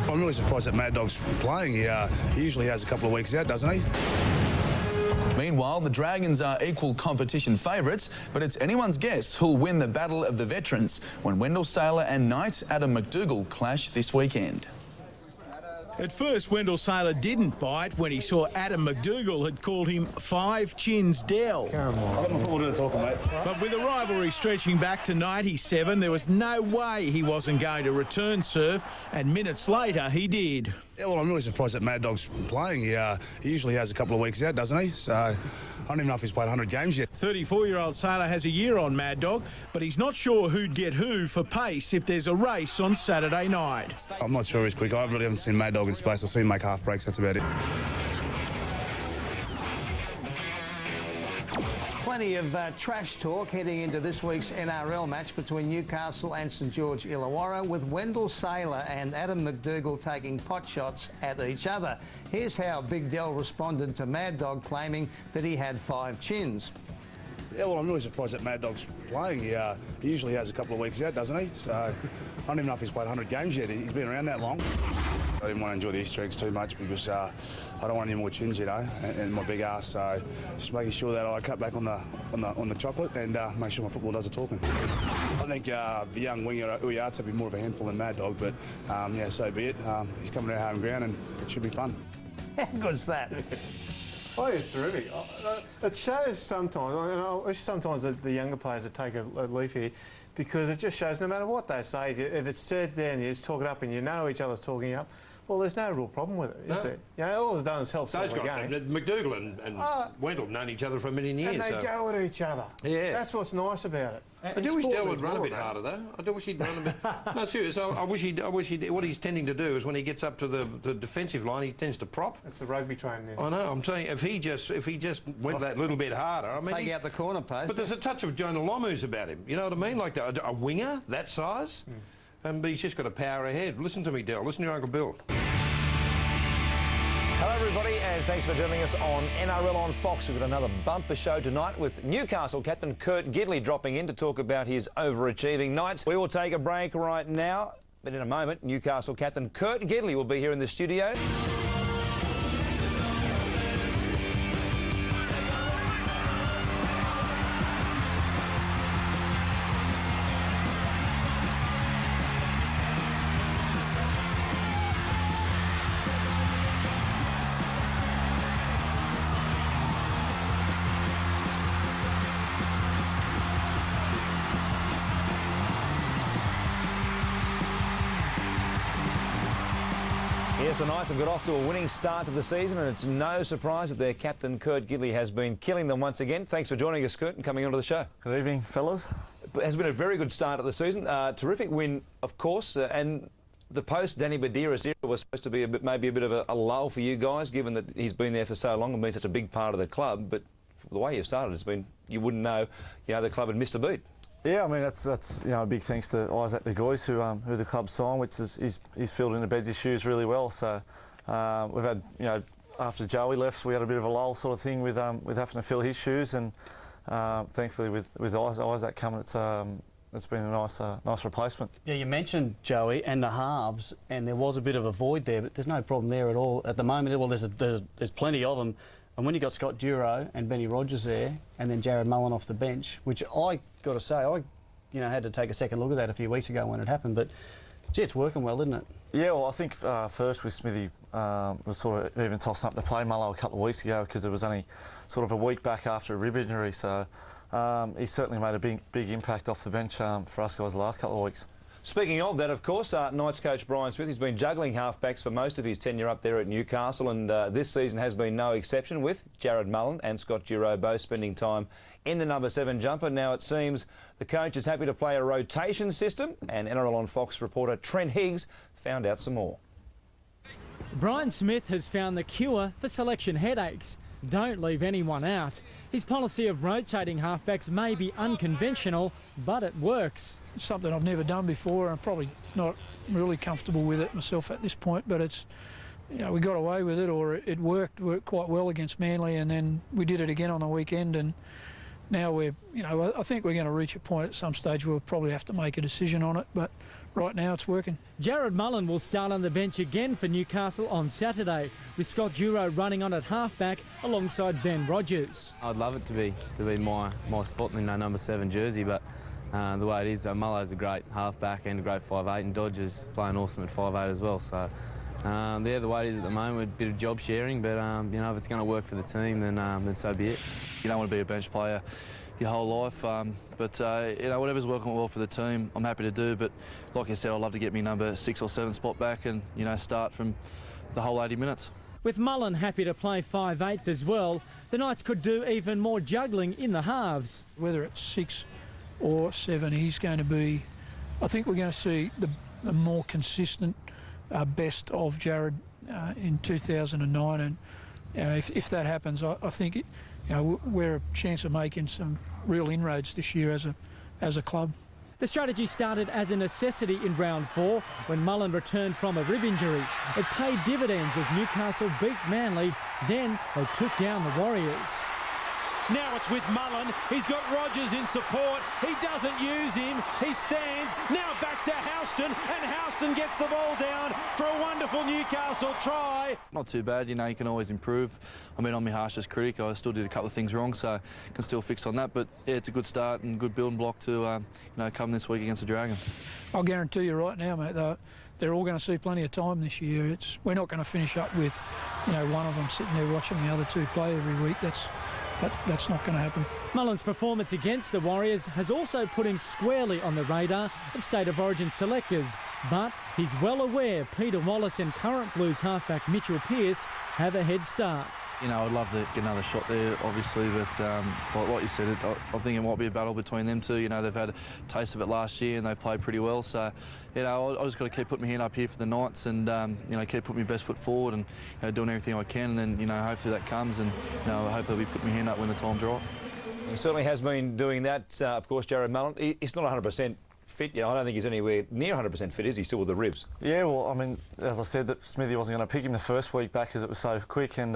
I'm really surprised that MacDougall's playing. He usually has a couple of weeks out, doesn't he? Meanwhile, the Dragons are equal competition favourites, but it's anyone's guess who'll win the battle of the veterans when Wendell Saylor and Knight Adam MacDougall clash this weekend. At first, Wendell Saylor didn't bite when he saw Adam MacDougall had called him 5 Chins Dell. Come on. But with the rivalry stretching back to 97, there was no way he wasn't going to return serve, and minutes later he did. Yeah, well, I'm really surprised that Mad Dog's playing. He usually has a couple of weeks out, doesn't he? So I don't even know if he's played 100 games yet. 34-year-old Sailor has a year on Mad Dog, but he's not sure who'd get who for pace if there's a race on Saturday night. I'm not sure he's quick. I really haven't seen Mad Dog in space. I've seen him make half breaks, that's about it. Plenty of trash talk heading into this week's NRL match between Newcastle and St George Illawarra, with Wendell Sailor and Adam MacDougall taking pot shots at each other. Here's how Big Del responded to Mad Dog claiming that he had 5 chins. Yeah, well, I'm really surprised that Mad Dog's playing. He usually has a couple of weeks out, doesn't he? So I don't even know if he's played 100 games yet. He's been around that long. I didn't want to enjoy the Easter eggs too much because I don't want any more chins, you know, and my big ass. So just making sure that I cut back on the chocolate and make sure my football does the talking. I think the young winger Uate will be more of a handful than Mad Dog, but yeah, so be it. He's coming to our home ground and it should be fun. How good's that? Oh, it's terrific. It shows sometimes, and I wish sometimes that the younger players would take a leaf here, because it just shows no matter what they say, if it's said there and you just talk it up and you know each other's talking up, well, there's no real problem with it, is there? You know, all it's done is help solve the game. MacDougall and Wendell have known each other for a million years. And they go at each other. Yeah. That's what's nice about it. I do wish Dale would run a bit harder, though. I do wish he'd run a bit. No, seriously. I wish he'd. What he's tending to do is when he gets up to the defensive line, he tends to prop. That's the rugby training. I know. I'm telling you, if he just went that little bit harder, I mean, take out the corner post. But there's a touch of Jonah Lomu's about him. You know what I mean? Like a winger that size, but he's just got a power ahead. Listen to me, Dale. Listen to your Uncle Bill. Hello everybody, and thanks for joining us on NRL on Fox. We've got another bumper show tonight with Newcastle captain Kurt Gidley dropping in to talk about his overachieving Knights. We will take a break right now, but in a moment Newcastle captain Kurt Gidley will be here in the studio. Yes, the Knights have got off to a winning start to the season, and it's no surprise that their captain, Kurt Gidley, has been killing them once again. Thanks for joining us, Kurt, and coming onto the show. Good evening, fellas. It has been a very good start of the season. Terrific win, of course, and the post-Danny Badiris era was supposed to be maybe a bit of a lull for you guys, given that he's been there for so long and been such a big part of the club. But the way you've started, it's been, you wouldn't know, the club had missed a beat. Yeah, I mean that's a big thanks to Isaac the Gois who the club signed, which is he's filled into Bedsy's shoes really well. So we've had after Joey left, we had a bit of a lull sort of thing with having to fill his shoes, and thankfully with Isaac coming, it's been a nice replacement. Yeah, you mentioned Joey and the halves, and there was a bit of a void there, but there's no problem there at all at the moment. Well, there's plenty of them. And when you got Scott Duro and Benny Rogers there, and then Jarrod Mullen off the bench, which I got to say, I had to take a second look at that a few weeks ago when it happened, but gee, it's working well, isn't it? Yeah, well, I think first with Smithy was sort of even tossing up to play Mullo a couple of weeks ago because it was only sort of a week back after a rib injury, so he certainly made a big impact off the bench for us guys the last couple of weeks. Speaking of that, of course, Knights coach Brian Smith has been juggling halfbacks for most of his tenure up there at Newcastle, and this season has been no exception, with Jarrod Mullen and Scott Duro both spending time in the number 7 jumper. Now it seems the coach is happy to play a rotation system, and NRL on Fox reporter Trent Higgs found out some more. Brian Smith has found the cure for selection headaches. Don't leave anyone out. His policy of rotating halfbacks may be unconventional, but it works. It's something I've never done before, and I'm probably not really comfortable with it myself at this point, but it's, we got away with it, or it worked quite well against Manly, and then we did it again on the weekend, and now we're, I think we're going to reach a point at some stage where we'll probably have to make a decision on it, but right now it's working. Jarrod Mullen will start on the bench again for Newcastle on Saturday, with Scott Duro running on at halfback alongside Ben Rogers. I'd love it to be my spot in the number 7 jersey, but the way it is, Mullo's a great halfback and a great 5'8", and Dodger's playing awesome at 5'8" as well. So, the way it is at the moment, a bit of job sharing, but if it's going to work for the team, then so be it. You don't want to be a bench player your whole life, but whatever's working well for the team, I'm happy to do. But like I said, I'd love to get me number 6 or 7 spot back, and start from the whole 80 minutes. With Mullen happy to play 5/8 as well, the Knights could do even more juggling in the halves. Whether it's 6 or 7, he's going to be... I think we're going to see the more consistent best of Jarrod in 2009, and if that happens, I think we're a chance of making some real inroads this year as a club. The strategy started as a necessity in round 4 when Mullen returned from a rib injury. It paid dividends as Newcastle beat Manly. Then they took down the Warriors. Now it's with Mullen. He's got Rogers in support. He doesn't use him. He stands. Now back to Houston, and Houston gets the ball down for a wonderful Newcastle try. Not too bad, you can always improve. I mean, I'm my harshest critic. I still did a couple of things wrong, so can still fix on that. But yeah, it's a good start and good building block to come this week against the Dragons. I'll guarantee you right now, mate, they're all going to see plenty of time this year. We're not going to finish up with, one of them sitting there watching the other two play every week. That's not going to happen. Mullen's performance against the Warriors has also put him squarely on the radar of State of Origin selectors, but he's well aware Peter Wallace and current Blues halfback Mitchell Pearce have a head start. I'd love to get another shot there, obviously, but like you said, I think it might be a battle between them two. They've had a taste of it last year and they played pretty well. So, I just got to keep putting my hand up here for the Knights and, keep putting my best foot forward and doing everything I can. And then, hopefully that comes and, hopefully we put my hand up when the time's right. He certainly has been doing that. Of course, Jarrod Mullen, he's not 100% fit. I don't think he's anywhere near 100% fit, is he? Still with the ribs? Yeah, well, I mean, as I said, that Smithy wasn't going to pick him the first week back because it was so quick, and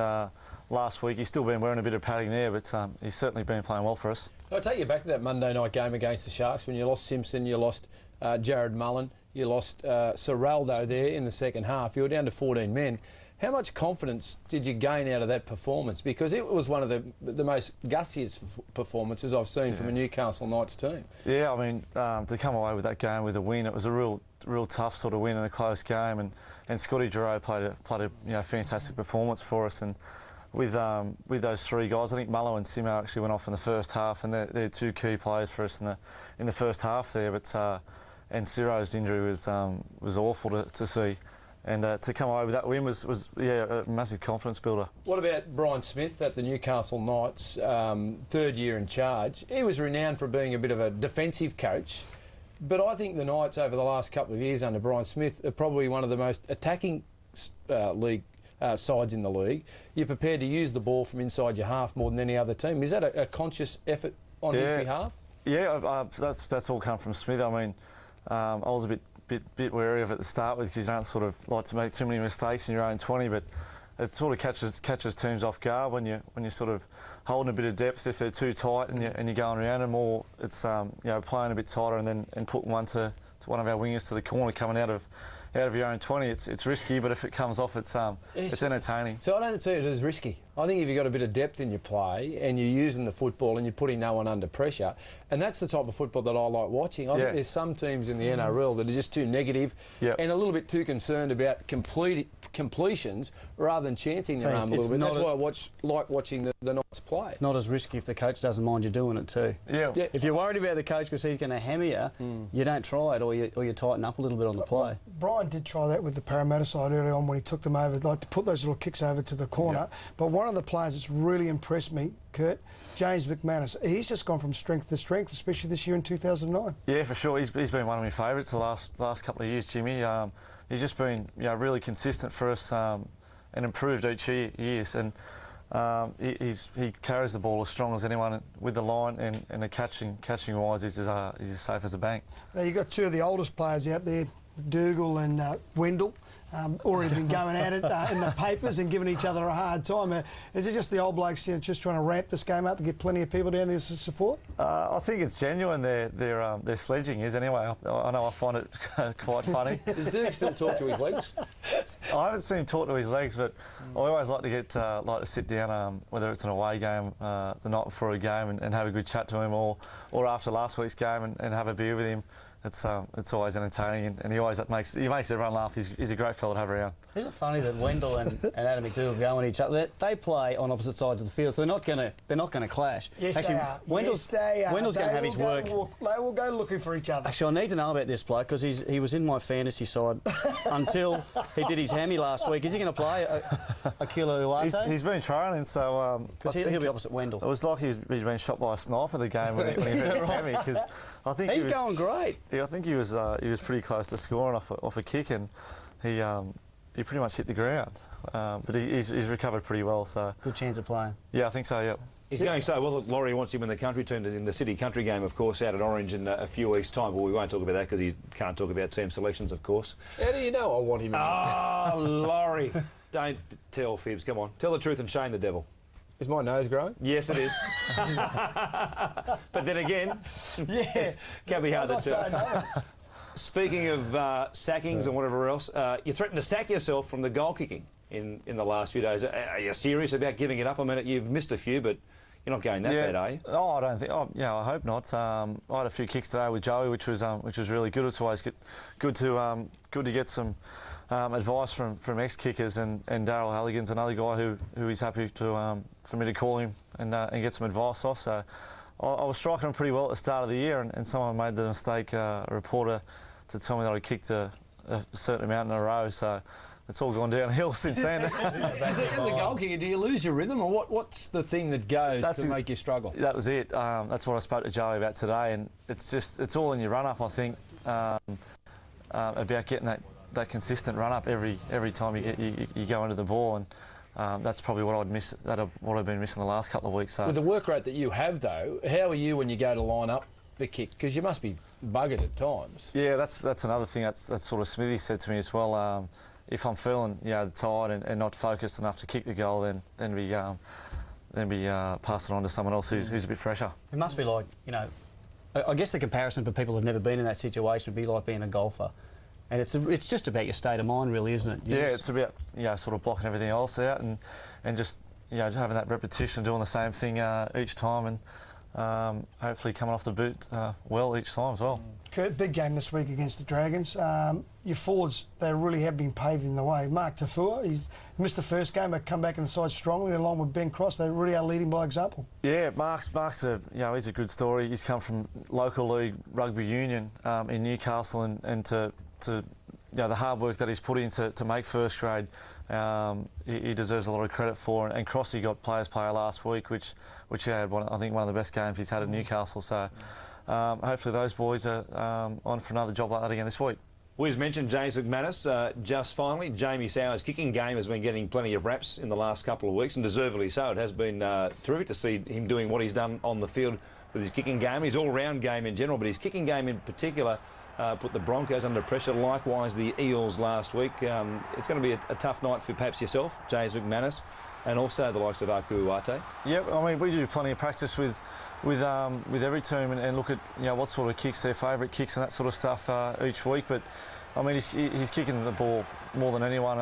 last week he's still been wearing a bit of padding there, but he's certainly been playing well for us. I'll take you back to that Monday night game against the Sharks when you lost Simpson, you lost Jarrod Mullen, you lost Ciraldo there in the second half. You were down to 14 men. How much confidence did you gain out of that performance? Because it was one of the most gutsiest performances I've seen from a Newcastle Knights team. Yeah, I mean, to come away with that game with a win, it was a real tough sort of win in a close game, and Scotty Jarrod played a fantastic performance for us. And with those three guys, I think Mullen and Seymour actually went off in the first half, and they're two key players for us in the first half there. But and Ciro's injury was awful to see. And to come away with that win was a massive confidence builder. What about Brian Smith at the Newcastle Knights, third year in charge? He was renowned for being a bit of a defensive coach, but I think the Knights over the last couple of years under Brian Smith are probably one of the most attacking league sides in the league. You're prepared to use the ball from inside your half more than any other team. Is that a conscious effort on his behalf? Yeah, that's all come from Smith. I mean, I was a bit wary of it at the start with, because you don't sort of like to make too many mistakes in your own 20, but it sort of catches teams off guard when you're sort of holding a bit of depth if they're too tight and you're going around them, or it's playing a bit tighter and putting one to one of our wingers to the corner coming out of your own 20. It's risky, but if it comes off, it's entertaining. So I don't see it as risky. I think if you've got a bit of depth in your play and you're using the football and you're putting no one under pressure, and that's the type of football that I like watching. I think there's some teams in the NRL that are just too negative and a little bit too concerned about completions rather than chancing their arm a little bit. That's why I like watching the Knights play. Not as risky if the coach doesn't mind you doing it too. Yeah. If you're worried about the coach because he's going to hammer you, you don't try it, or you tighten up a little bit on the play. Brian did try that with the Parramatta side early on when he took them over, like to put those little kicks over to the corner. But one of the players that's really impressed me, Kurt, James McManus, he's just gone from strength to strength, especially this year in 2009. Yeah, for sure. He's been one of my favourites the last couple of years, Jimmy. He's just been really consistent for us and improved each year. And he carries the ball as strong as anyone with the line, and the catching wise, he's as safe as a bank. Now you've got two of the oldest players out there, MacDougall and Wendell. Already been going at it in the papers and giving each other a hard time. Is it just the old blokes just trying to ramp this game up to get plenty of people down there to support? I think it's genuine. Their sledging is anyway. I know I find it quite funny. Does Duke still talk to his legs? I haven't seen him talk to his legs, but I always like to get like to sit down, whether it's an away game the night before a game, and have a good chat to him, or after last week's game and have a beer with him. it's always entertaining, and he makes everyone laugh. He's a great fella to have around. Isn't it funny that Wendell and Adam MacDougall go at each other? They play on opposite sides of the field, so they're not going to clash. Yes, actually, they are. Wendell's going to have his work. They will go looking for each other. Actually, I need to know about this bloke because he was in my fantasy side until he did his hammy last week. Is he going to play Akuila Uate? He's been training, so because he'll be opposite Wendell. It was like he's been shot by a sniper the game when he hit his hammy, because I think he's going great. Yeah, I think he was pretty close to scoring off a kick, and he pretty much hit the ground. But he's recovered pretty well, so good chance of playing. Yeah, I think so. Yeah. He's going so well that Laurie wants him in the country team in the City Country game, of course, out at Orange in a few weeks' time. But we won't talk about that because he can't talk about team selections, of course. How do you know I want him in the Laurie, don't tell fibs. Come on, tell the truth and shame the devil. Is my nose growing? Yes, it is. But then again, it can be hard to tell. No. Speaking of sackings and whatever else, you threatened to sack yourself from the goal kicking in the last few days. Are you serious about giving it up? I mean, you've missed a few, but you're not going that bad, are you? Oh, I don't think. Oh, yeah, I hope not. I had a few kicks today with Joey, which was really good. It's always good to get some advice from ex-kickers, and Daryl Halligan's another guy who he's happy to for me to call him and get some advice off. So I was striking him pretty well at the start of the year, and someone made the mistake, a reporter, to tell me that I kicked a certain amount in a row. So it's all gone downhill since then. As a goal kicker, do you lose your rhythm, or what's the thing that goes to make you struggle? That was it. That's what I spoke to Joey about today, and it's all in your run-up, I think, about getting that consistent run-up every time you go into the ball, and that's probably what I've been missing the last couple of weeks. So. With the work rate that you have, though, how are you when you go to line up the kick? Because you must be buggered at times. Yeah, that's another thing. That's sort of Smithy said to me as well. If I'm feeling tired and not focused enough to kick the goal, then we pass it on to someone else who's a bit fresher. It must be like, I guess the comparison for people who've never been in that situation would be like being a golfer. And it's just about your state of mind, really, isn't it? It's about sort of blocking everything else out and just having that repetition, doing the same thing each time, and hopefully coming off the boot well each time as well. Kurt, big game this week against the Dragons. Your forwards, they really have been paving the way. Mark Tahu, he's missed the first game, but come back in the side strongly along with Ben Cross. They really are leading by example. Yeah, Mark's he's a good story. He's come from local league rugby union in Newcastle, and to the hard work that he's put in to make first grade, he deserves a lot of credit for. And Crossy got Players Player last week, which he had one of the best games he's had at Newcastle. So hopefully those boys are on for another job like that again this week. We've mentioned James McManus. Just finally, Jamie Soward's kicking game has been getting plenty of raps in the last couple of weeks, and deservedly so. It has been terrific to see him doing what he's done on the field with his kicking game, his all-round game in general, but his kicking game in particular put the Broncos under pressure, likewise the Eels last week. It's going to be a tough night for perhaps yourself, James McManus, and also the likes of Uate. Yep, I mean, we do plenty of practice with every team and look at what sort of kicks their favourite kicks and that sort of stuff each week. But I mean, he's kicking the ball more than anyone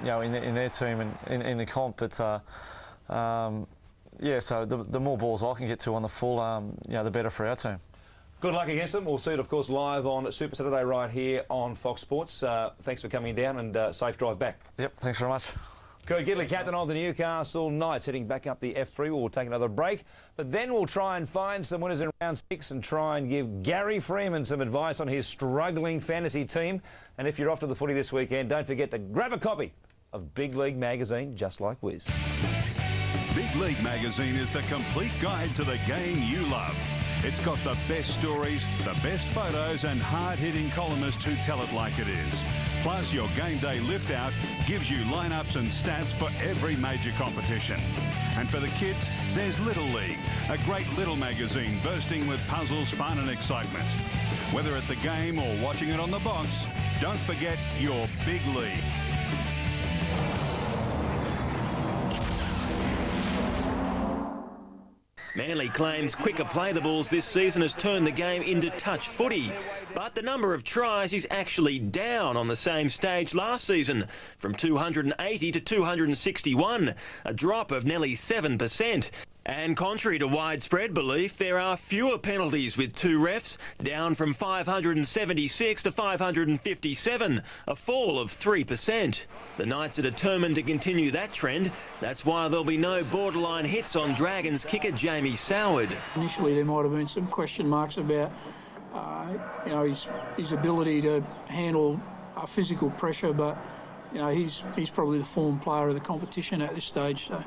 in their team and in the comp. But so the more balls I can get to on the full, the better for our team. Good luck against them. We'll see it, of course, live on Super Saturday right here on Fox Sports. Thanks for coming down, and safe drive back. Yep, thanks very much. Kurt Gidley, captain of the Newcastle Knights, heading back up the F3. We'll take another break, but then we'll try and find some winners in round 6 and try and give Gary Freeman some advice on his struggling fantasy team. And if you're off to the footy this weekend, don't forget to grab a copy of Big League magazine, just like Wiz. Big League magazine is the complete guide to the game you love. It's got the best stories, the best photos and hard-hitting columnists who tell it like it is. Plus, your game day lift-out gives you lineups and stats for every major competition. And for the kids, there's Little League, a great little magazine bursting with puzzles, fun and excitement. Whether at the game or watching it on the box, don't forget your Big League. Manly claims quicker play the balls this season has turned the game into touch footy. But the number of tries is actually down on the same stage last season, from 280 to 261, a drop of nearly 7%. And contrary to widespread belief, there are fewer penalties with 2 refs, down from 576 to 557, a fall of 3%. The Knights are determined to continue that trend. That's why there'll be no borderline hits on Dragons kicker Jamie Soward. Initially there might have been some question marks about his ability to handle physical pressure, but he's probably the form player of the competition at this stage, so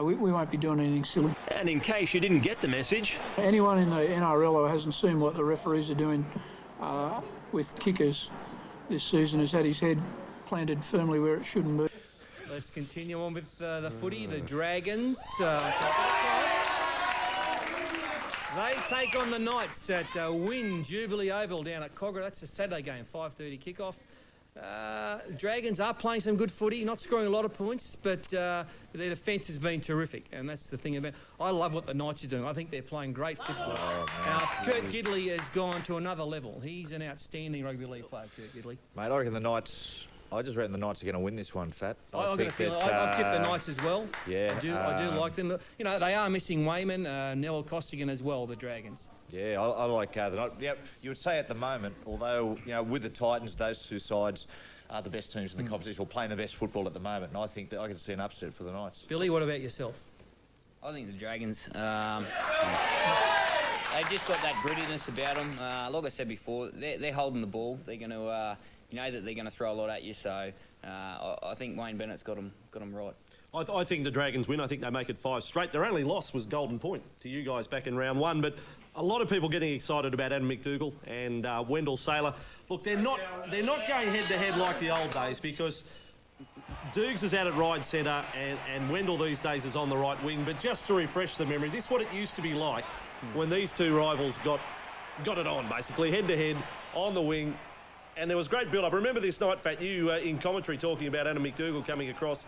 we won't be doing anything silly. And in case you didn't get the message, anyone in the NRL who hasn't seen what the referees are doing with kickers this season has had his head planted firmly where it shouldn't be. Let's continue on with the footy. The Dragons they take on the Knights at Win Jubilee Oval down at Cogra. That's a Saturday game, 5:30 kickoff. Dragons are playing some good footy, not scoring a lot of points, but their defence has been terrific, and that's the thing about. I love what the Knights are doing. I think they're playing great football. Kurt Gidley has gone to another level. He's an outstanding rugby league player, Kurt Gidley. Mate, I reckon the Knights. I just reckon the Knights are going to win this one, Fat. I've got a feeling. I've tipped the Knights as well. Yeah, I do like them. They are missing Wayman, Nell Costigan as well. The Dragons. Yeah, I like the Knights. Yeah, you would say at the moment, although with the Titans, those two sides are the best teams in the competition, or playing the best football at the moment. And I think that I can see an upset for the Knights. Billy, what about yourself? I think the Dragons. They've just got that grittiness about them. Like I said before, they're holding the ball. They're going to. You know that they're going to throw a lot at you, so I think Wayne Bennett's got them right. I think the Dragons win. I think they make it 5 straight. Their only loss was Golden Point to you guys back in round 1, but a lot of people getting excited about Adam MacDougall and Wendell Sailor. Look, they're not going head-to-head like the old days, because Dukes is out at right centre and Wendell these days is on the right wing. But just to refresh the memory, this is what it used to be like when these two rivals got it on, basically, head-to-head on the wing. And there was great build-up. Remember this night, Fat, you in commentary talking about Adam MacDougall coming across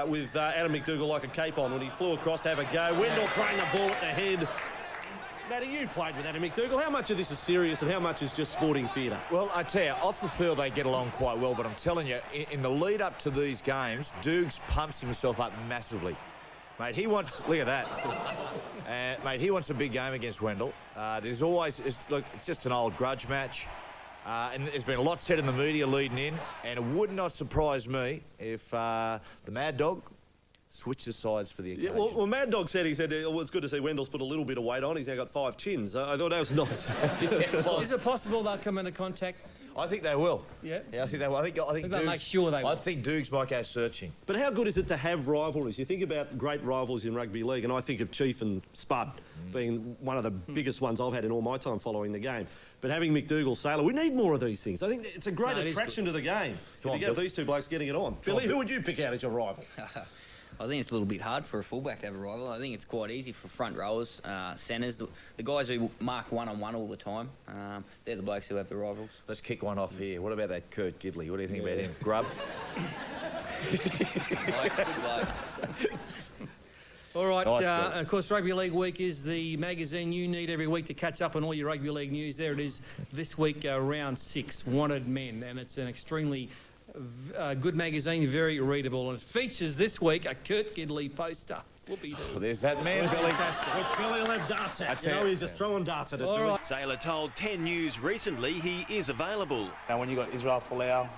with Adam MacDougall like a cape on when he flew across to have a go. Wendell throwing the ball at the head. Matty, you played with Adam MacDougall. How much of this is serious and how much is just sporting theatre? Well, I tell you, off the field they get along quite well, but I'm telling you, in the lead-up to these games, Dukes pumps himself up massively. Mate, he wants... Look at that. Mate, he wants a big game against Wendell. There's always... Look, it's just an old grudge match. And there's been a lot said in the media leading in, and it would not surprise me if the Mad Dog switches sides for the occasion. Yeah, well, Mad Dog said, it's good to see Wendell's put a little bit of weight on. He's now got 5 chins. I thought that was nice. Is it possible they'll come into contact? I think they will. Yeah? Yeah, I think they will. I think they'll make sure they will. I think Dukes might go searching. But how good is it to have rivalries? You think about great rivals in rugby league, and I think of Chief and Spud being one of the biggest ones I've had in all my time following the game. But having MacDougall, Sailor, we need more of these things. I think it's a great attraction to the game. If you get these two blokes getting it on. Billy, who would you pick out as your rival? I think it's a little bit hard for a fullback to have a rival. I think it's quite easy for front rowers, centres, the guys who mark one-on-one all the time. They're the blokes who have the rivals. Let's kick one off here. What about that Kurt Gidley? What do you think about him? Grub? Good bloke. All right, Nice, of course, Rugby League Week is the magazine you need every week to catch up on all your rugby league news. There it is this week, round 6, Wanted Men, and it's an extremely good magazine, very readable, and it features this week a Kurt Gidley poster. Oh, there's that man, Billy. Which Billy will have darts at. He's just throwing darts at it. All right. Sailor told 10 News recently he is available. Now, when you've got Israel Folau,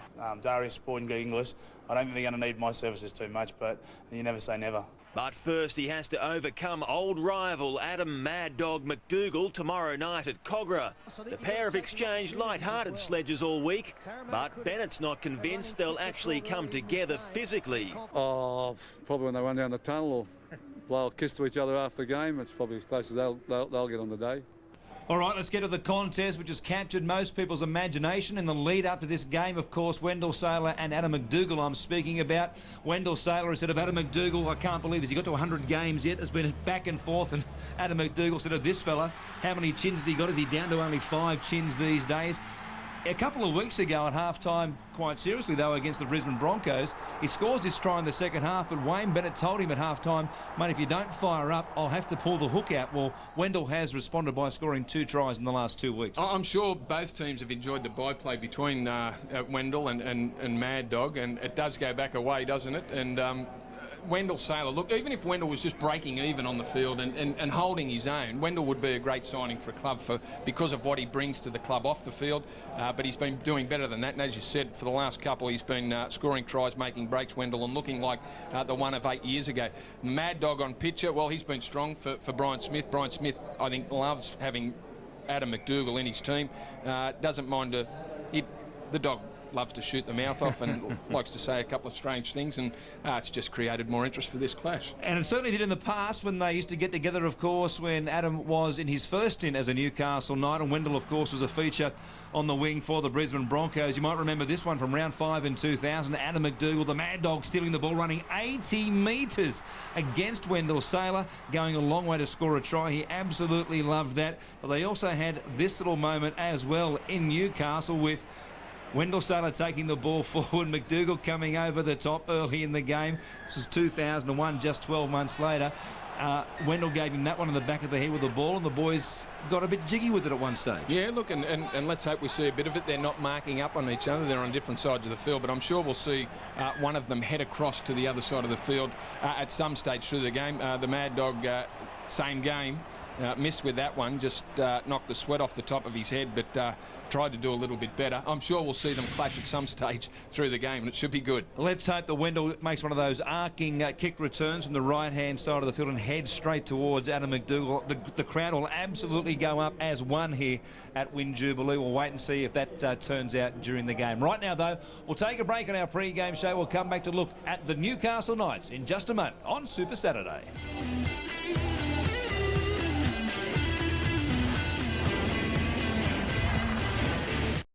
Darius Boyd and Greg Inglis, I don't think they're going to need my services too much, but you never say never. But first he has to overcome old rival Adam Mad Dog MacDougall tomorrow night at Cogra. The pair have exchanged light-hearted sledges all week, but Bennett's not convinced they'll actually come together physically. Oh, probably when they run down the tunnel or blow a kiss to each other after the game. It's probably as close as they'll get on the day. All right, let's get to the contest, which has captured most people's imagination in the lead up to this game. Of course, Wendell Sailor and Adam MacDougall I'm speaking about. Wendell Sailor instead of Adam MacDougall. I can't believe has he got to 100 games yet? It's been back and forth, and Adam MacDougall said of this fella, how many chins has he got? Is he down to only 5 chins these days? A couple of weeks ago at half-time, quite seriously though, against the Brisbane Broncos, he scores his try in the second half, but Wayne Bennett told him at half-time, mate, if you don't fire up, I'll have to pull the hook out. Well, Wendell has responded by scoring 2 tries in the last 2 weeks. I'm sure both teams have enjoyed the byplay between Wendell and Mad Dog, and it does go back a way, doesn't it? And Wendell Sailor, look, even if Wendell was just breaking even on the field and holding his own, Wendell would be a great signing for a club because of what he brings to the club off the field. But he's been doing better than that. And as you said, for the last couple, he's been scoring tries, making breaks, Wendell, and looking like the one of 8 years ago. Mad Dog on pitcher, well, he's been strong for Brian Smith. Brian Smith, I think, loves having Adam MacDougall in his team. Doesn't mind the dog loves to shoot the mouth off and likes to say a couple of strange things, and it's just created more interest for this clash. And it certainly did in the past when they used to get together, of course, when Adam was in his first stint as a Newcastle Knight, and Wendell, of course, was a feature on the wing for the Brisbane Broncos. You might remember this one from round 5 in 2000. Adam MacDougall, the Mad Dog, stealing the ball, running 80 metres against Wendell Sailor, going a long way to score a try. He absolutely loved that. But they also had this little moment as well in Newcastle with Wendell Sailor taking the ball forward, MacDougall coming over the top early in the game. This is 2001, just 12 months later. Wendell gave him that one in the back of the head with the ball, and the boys got a bit jiggy with it at one stage. Yeah, look, and let's hope we see a bit of it. They're not marking up on each other. They're on different sides of the field, but I'm sure we'll see one of them head across to the other side of the field at some stage through the game. The Mad Dog, same game. Missed with that one, just knocked the sweat off the top of his head, but tried to do a little bit better. I'm sure we'll see them clash at some stage through the game, and it should be good. Let's hope that Wendell makes one of those arcing kick returns from the right-hand side of the field and heads straight towards Adam MacDougall. The crowd will absolutely go up as one here at Win Jubilee. We'll wait and see if that turns out during the game. Right now, though, we'll take a break on our pre-game show. We'll come back to look at the Newcastle Knights in just a moment on Super Saturday.